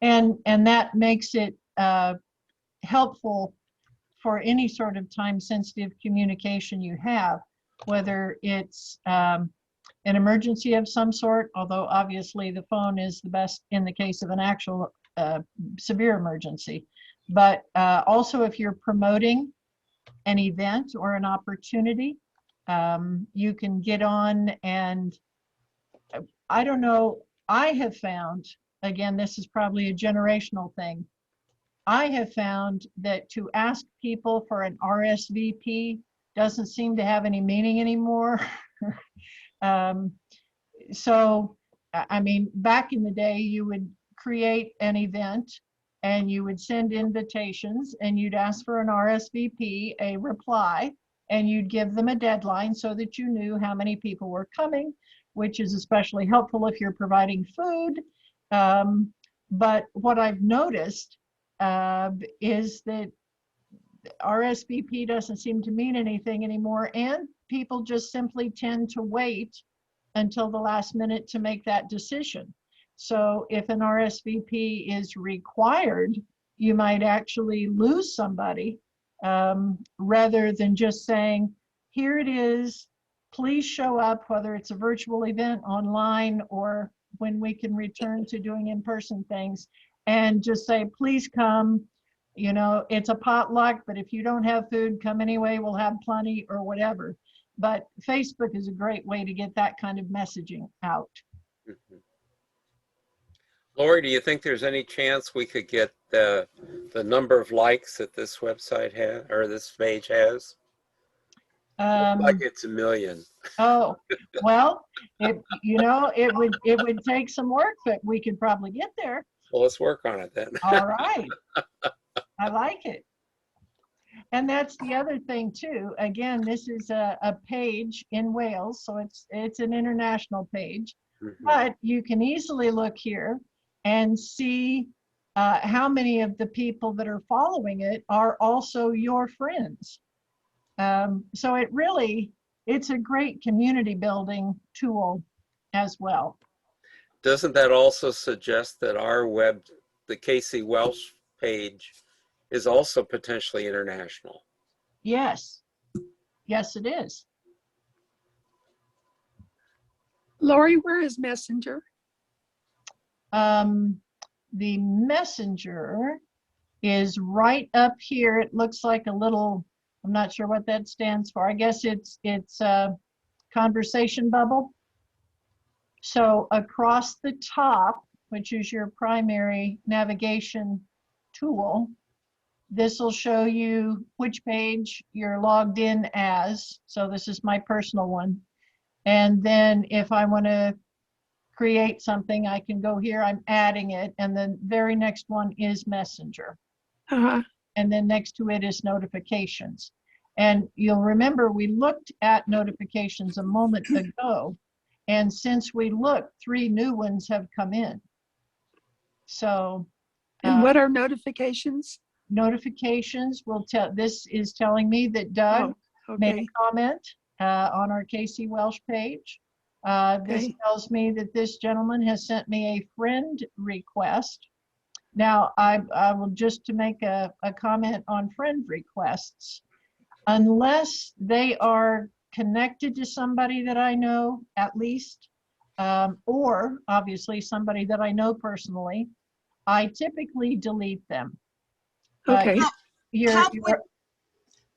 And that makes it helpful for any sort of time sensitive communication you have, whether it's an emergency of some sort, although obviously the phone is the best in the case of an actual severe emergency. But also if you're promoting an event or an opportunity, you can get on and I don't know, I have found, again, this is probably a generational thing. I have found that to ask people for an RSVP doesn't seem to have any meaning anymore. So, I mean, back in the day, you would create an event and you would send invitations and you'd ask for an RSVP, a reply, and you'd give them a deadline so that you knew how many people were coming, which is especially helpful if you're providing food. But what I've noticed is that RSVP doesn't seem to mean anything anymore, and people just simply tend to wait until the last minute to make that decision. So if an RSVP is required, you might actually lose somebody rather than just saying, here it is, please show up, whether it's a virtual event online or when we can return to doing in-person things, and just say, please come. You know, it's a potluck, but if you don't have food, come anyway, we'll have plenty or whatever. But Facebook is a great way to get that kind of messaging out. Mhm. Lori, do you think there's any chance we could get the number of likes that this website has or this page has? Like it's 1 million. Oh, well, it would take some work, but we could probably get there. Well, let's work on it then. All right. I like it. And that's the other thing too. Again, this is a page in Wales, so it's an international page. Mhm. But you can easily look here and see how many of the people that are following it are also your friends. So it's a great community building tool as well. Doesn't that also suggest that our the Casey Welsh page is also potentially international? Yes, yes, it is. Lori, where is Messenger? The messenger is right up here. It looks like a little, I'm not sure what that stands for. I guess it's a conversation bubble. So across the top, which is your primary navigation tool, this will show you which page you're logged in as. So this is my personal one. And then if I want to create something, I can go here, I'm adding it. And then very next one is Messenger. Uh-huh. And then next to it is notifications. And you'll remember we looked at notifications a moment ago. And since we looked, 3 new ones have come in. So. And what are notifications? Notifications will tell, this is telling me that Doug made a comment on our Casey Welsh page. This tells me that this gentleman has sent me a friend request. Now, I will just to make a comment on friend requests, unless they are connected to somebody that I know at least, or obviously somebody that I know personally, I typically delete them. Okay.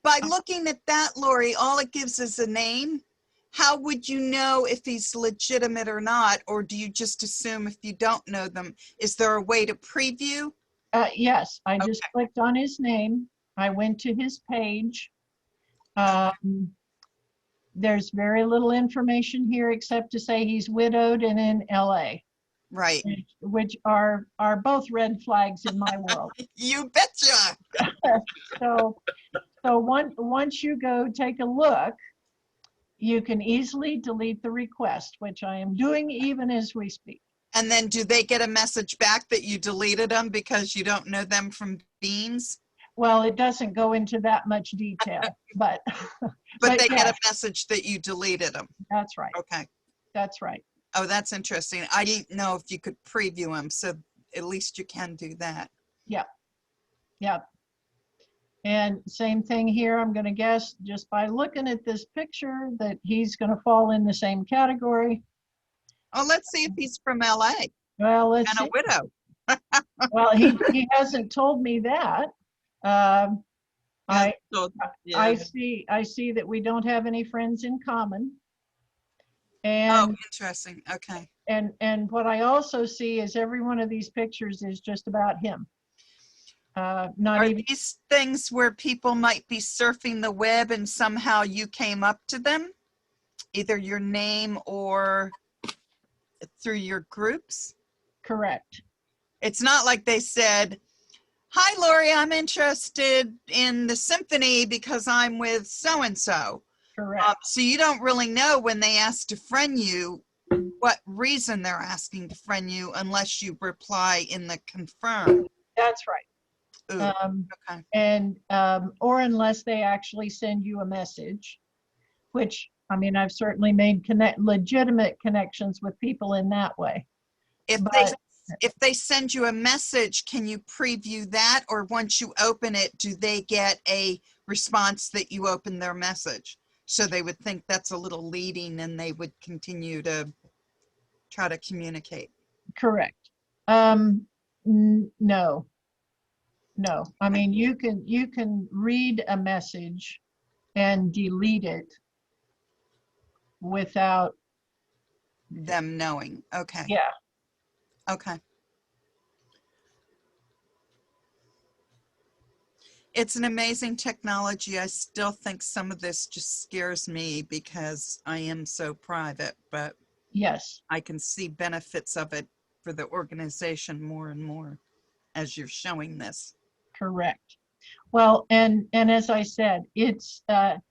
By looking at that, Lori, all it gives is a name. How would you know if he's legitimate or not? Or do you just assume if you don't know them? Is there a way to preview? Yes, I just clicked on his name. I went to his page. There's very little information here except to say he's widowed and in LA. Right. Which are both red flags in my world. You betcha. So once you go take a look, you can easily delete the request, which I am doing even as we speak. And then do they get a message back that you deleted them because you don't know them from beans? Well, it doesn't go into that much detail, but but they get a message that you deleted them. That's right. Okay. That's right. Oh, that's interesting. I didn't know if you could preview them, so at least you can do that. Yep. Yep. And same thing here, I'm going to guess just by looking at this picture that he's going to fall in the same category. Oh, let's see if he's from LA. Well, let's see. And a widow. Well, he hasn't told me that. I see that we don't have any friends in common. And, oh, interesting. Okay. And what I also see is every one of these pictures is just about him. Are these things where people might be surfing the web and somehow you came up to them, either your name or through your groups? Correct. It's not like they said, "Hi, Lori, I'm interested in the Symphony because I'm with so-and-so." Correct. So you don't really know when they ask to friend you, what reason they're asking to friend you unless you reply in the confirm. That's right. Okay. And or unless they actually send you a message, which I mean, I've certainly made legitimate connections with people in that way. If they send you a message, can you preview that? Or once you open it, do they get a response that you open their message? So they would think that's a little leading and they would continue to try to communicate. Correct. No. I mean, you can read a message and delete it without them knowing. Okay. Yeah. Okay. It's an amazing technology. I still think some of this just scares me because I am so private, but yes, I can see benefits of it for the organization more and more as you're showing this. Correct. Well, and as I said, it's an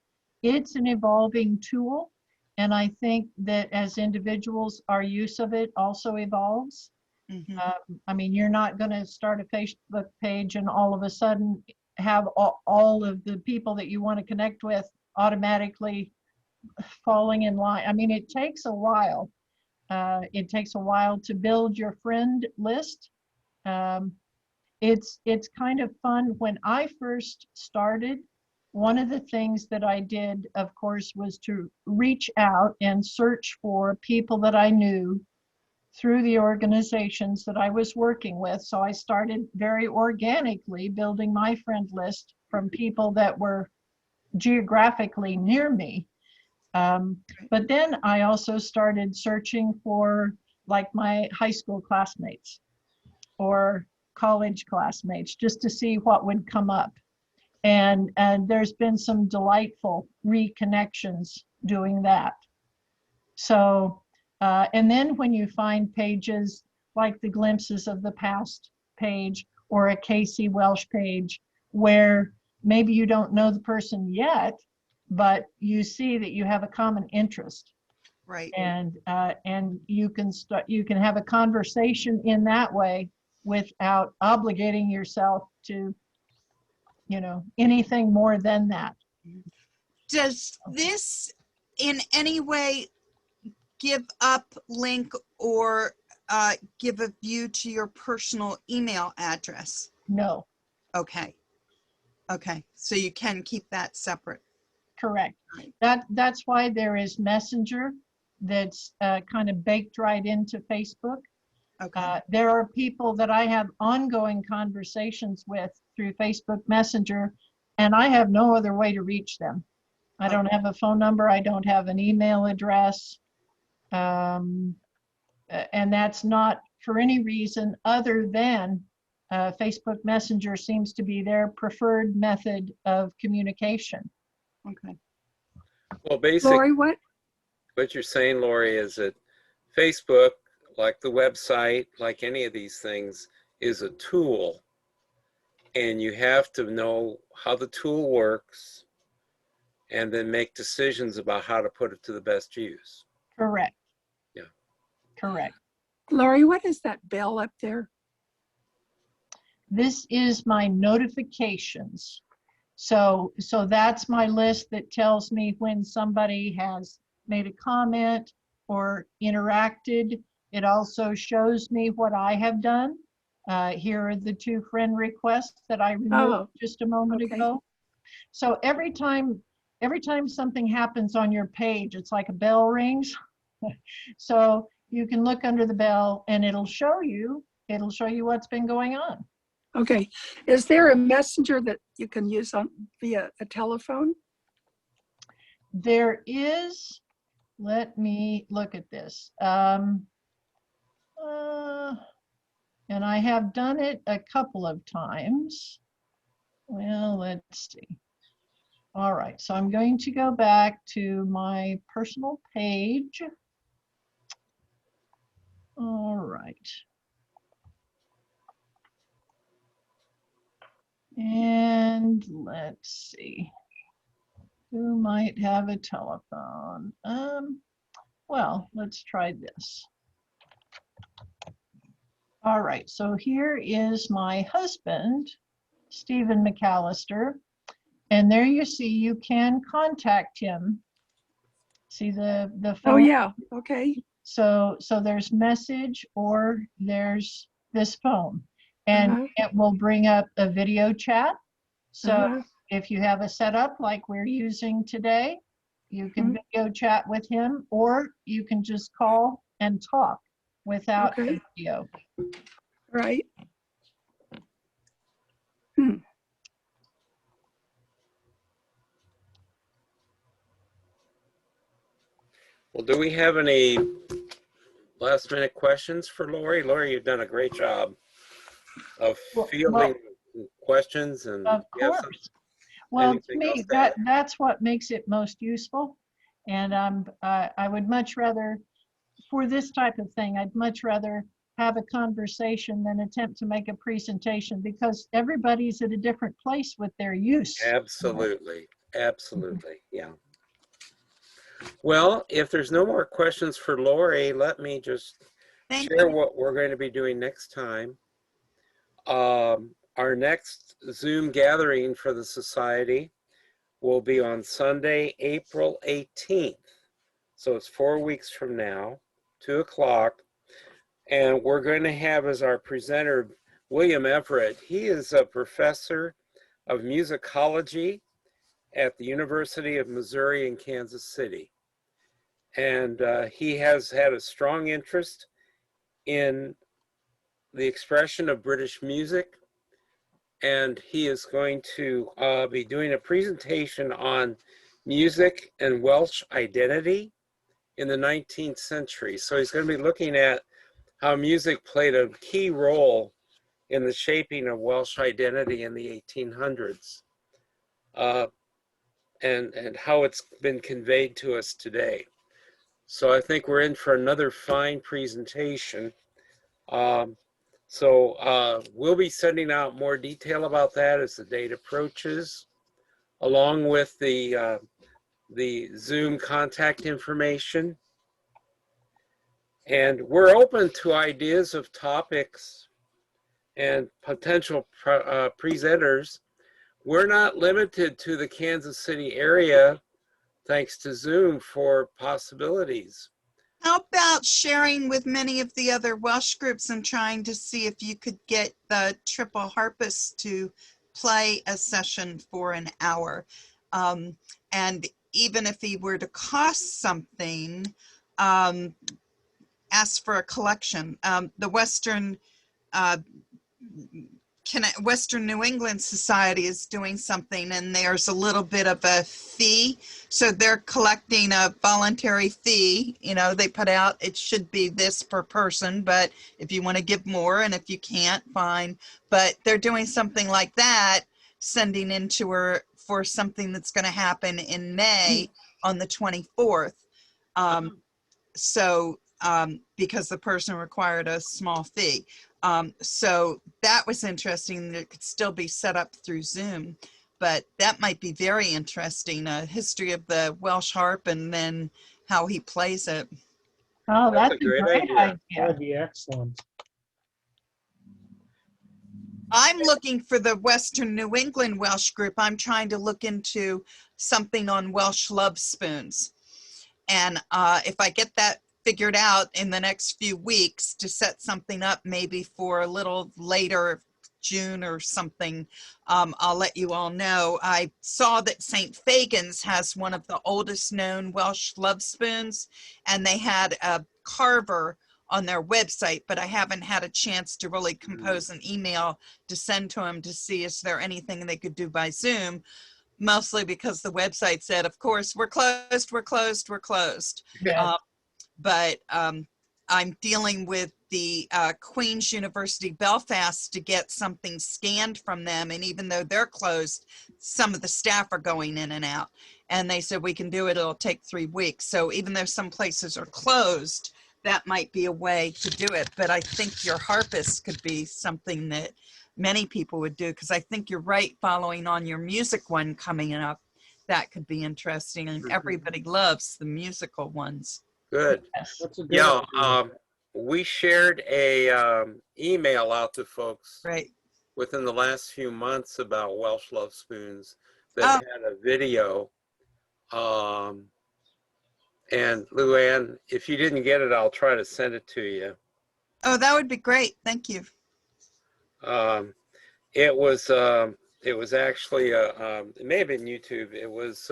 evolving tool, and I think that as individuals, our use of it also evolves. Mhm. I mean, you're not going to start a Facebook page and all of a sudden have all of the people that you want to connect with automatically falling in line. I mean, it takes a while. It takes a while to build your friend list. It's kind of fun. When I first started, one of the things that I did, of course, was to reach out and search for people that I knew through the organizations that I was working with. So I started very organically building my friend list from people that were geographically near me. But then I also started searching for like my high school classmates or college classmates just to see what would come up. And there's been some delightful reconnections doing that. So, and then when you find pages like the Glimpses of the Past page or a Casey Welsh page where maybe you don't know the person yet, but you see that you have a common interest. Right. And you can have a conversation in that way without obligating yourself to, you know, anything more than that. Does this in any way give up link or give a view to your personal email address? No, Okay. Okay. So you can keep that separate. correct. Right. That's why there is Messenger that's kind of baked right into Facebook. Okay. There are people that I have ongoing conversations with through Facebook Messenger, and I have no other way to reach them. I don't have a phone number. I don't have an email address. And that's not for any reason other than Facebook Messenger seems to be their preferred method of communication. Okay. Well, basically, Lori, what you're saying, Lori, is that Facebook, like the website, like any of these things, is a tool. And you have to know how the tool works and then make decisions about how to put it to the best use. Correct. Yeah. Correct. Lori, what is that bell up there? This is my notifications. So that's my list that tells me when somebody has made a comment or interacted. It also shows me what I have done. Here are the 2 friend requests that I removed just a moment ago. So every time something happens on your page, it's like a bell rings. So you can look under the bell and it'll show you what's been going on. Okay. Is there a messenger that you can use via a telephone? There is, let me look at this. And I have done it a couple of times. Well, let's see. All right, so I'm going to go back to my personal page. All right. And let's see. Who might have a telephone? Well, let's try this. All right, so here is my husband, Stephen McAlister. And there you see, you can contact him. See the phone? Oh, yeah. Okay. So there's message or there's this phone. And it will bring up a video chat. So if you have a setup like we're using today, you can video chat with him, or you can just call and talk without the video. Right. Well, do we have any last minute questions for Lori? Lori, you've done a great job of fielding questions. And of course. Well, to me, that's what makes it most useful. And I would much rather, for this type of thing, I'd much rather have a conversation than attempt to make a presentation, because everybody's at a different place with their use. Absolutely. Absolutely. Yeah. Well, if there's no more questions for Lori, let me just Thank share you. what we're going to be doing next time. Our next Zoom gathering for the society will be on Sunday, April 18th. So it's 4 weeks from now, 2 o'clock. And we're going to have as our presenter, William Everett. He is a professor of musicology at the University of Missouri in Kansas City. And he has had a strong interest in the expression of British music. And he is going to be doing a presentation on music and Welsh identity in the 19th century. So he's going to be looking at how music played a key role in the shaping of Welsh identity in the 1800s, and how it's been conveyed to us today. So I think we're in for another fine presentation. We'll be sending out more detail about that as the date approaches, along with the Zoom contact information. And we're open to ideas of topics and potential presenters. We're not limited to the Kansas City area, thanks to Zoom, for possibilities. How about sharing with many of the other Welsh groups and trying to see if you could get the triple harpist to play a session for an hour? And even if he were to cost something, ask for a collection. The Western New England Society is doing something, and there's a little bit of a fee. So they're collecting a voluntary fee. You know, they put out, it should be this per person, but if you want to give more, and if you can't, fine. But they're doing something like that, sending in to her for something that's going to happen in May on the 24th. Because the person required a small fee. So that was interesting. It could still be set up through Zoom, but that might be very interesting. A history of the Welsh harp and then how he plays it. Oh, that's a great great idea. That idea. would be excellent. I'm looking for the Western New England Welsh group. I'm trying to look into something on Welsh love spoons. And if I get that figured out in the next few weeks to set something up maybe for a little later June or something, I'll let you all know. I saw that St. Fagan's has one of the oldest known Welsh love spoons, and they had a carver on their website, but I haven't had a chance to really compose an email to send to them to see is there anything they could do by Zoom, mostly because the website said, of course, we're closed, we're closed, we're closed. Yeah. But I'm dealing with the Queen's University Belfast to get something scanned from them. And even though they're closed, some of the staff are going in and out. And they said, we can do it, it'll take 3 weeks. So even though some places are closed, that might be a way to do it. But I think your harpist could be something that many people would do, because I think you're right, following on your music one coming up, that could be interesting. And everybody loves the musical ones. Good. Yes. That's a good Yeah, idea. we shared a email out to folks Right. within the last few months about Welsh love spoons that Oh. had a video. And Luann, if you didn't get it, I'll try to send it to you. Oh, that would be great. Thank you. It was actually it may have been YouTube. It was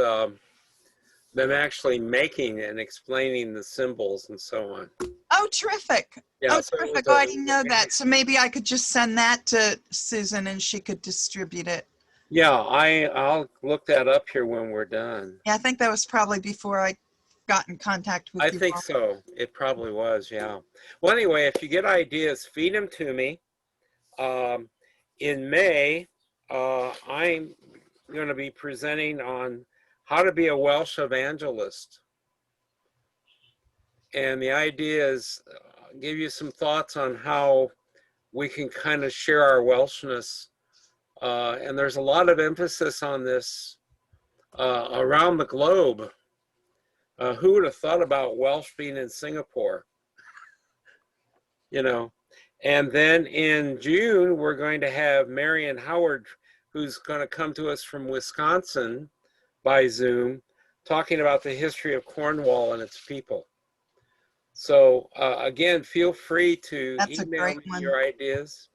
them actually making and explaining the symbols and so on. Oh, terrific. Yeah, Oh, so it terrific. was Oh, I didn't know that. So maybe I could just send that to Susan and she could distribute it. Yeah, I'll look that up here when we're done. Yeah, I think that was probably before I got in contact with you. I think so. It probably was, yeah. Well, anyway, if you get ideas, feed them to me. In May, I'm going to be presenting on how to be a Welsh evangelist. And the idea is give you some thoughts on how we can kind of share our Welshness. And there's a lot of emphasis on this around the globe. Who would have thought about Welsh being in Singapore? you know. And then in June, we're going to have Marion Howard, who's going to come to us from Wisconsin by Zoom, talking about the history of Cornwall and its people. So again, feel free to That's a email great me one. your ideas,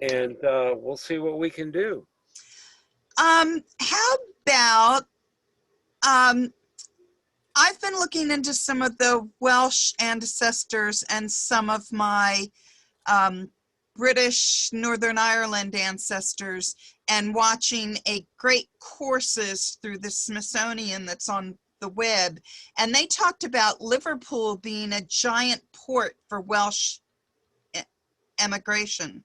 and we'll see what we can do. How about, I've been looking into some of the Welsh ancestors and some of my British Northern Ireland ancestors, and watching a great courses through the Smithsonian that's on the web. And they talked about Liverpool being a giant port for Welsh emigration.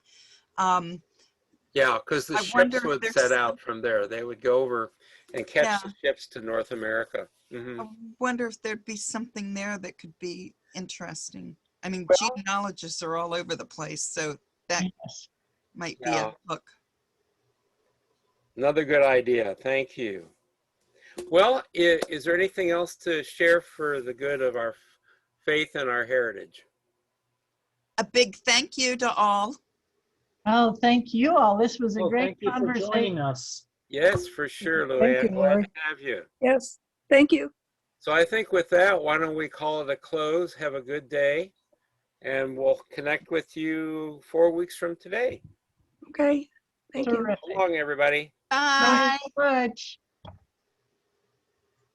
Yeah, because the I wonder ships if would there's set out from there. They would go over and catch Yeah. the ships to North America. Mhm. I wonder if there'd be something there that could be interesting. I mean, Well- genealogists are all over the place, so that Yes. might be Yeah. a hook. Another good idea. Thank you. Well, is there anything else to share for the good of our faith and our heritage? A big thank you to all. Oh, thank you all. This was a Well, great thank you for conversation. joining us. Yes, for sure, Thank you, Luann. Glad Lori. to have you. Yes, thank you. So I think with that, why don't we call it a close? Have a good day, and we'll connect with you 4 weeks from today. Okay, thank you. Terrific. So long, everybody. Bye. Thank you so much.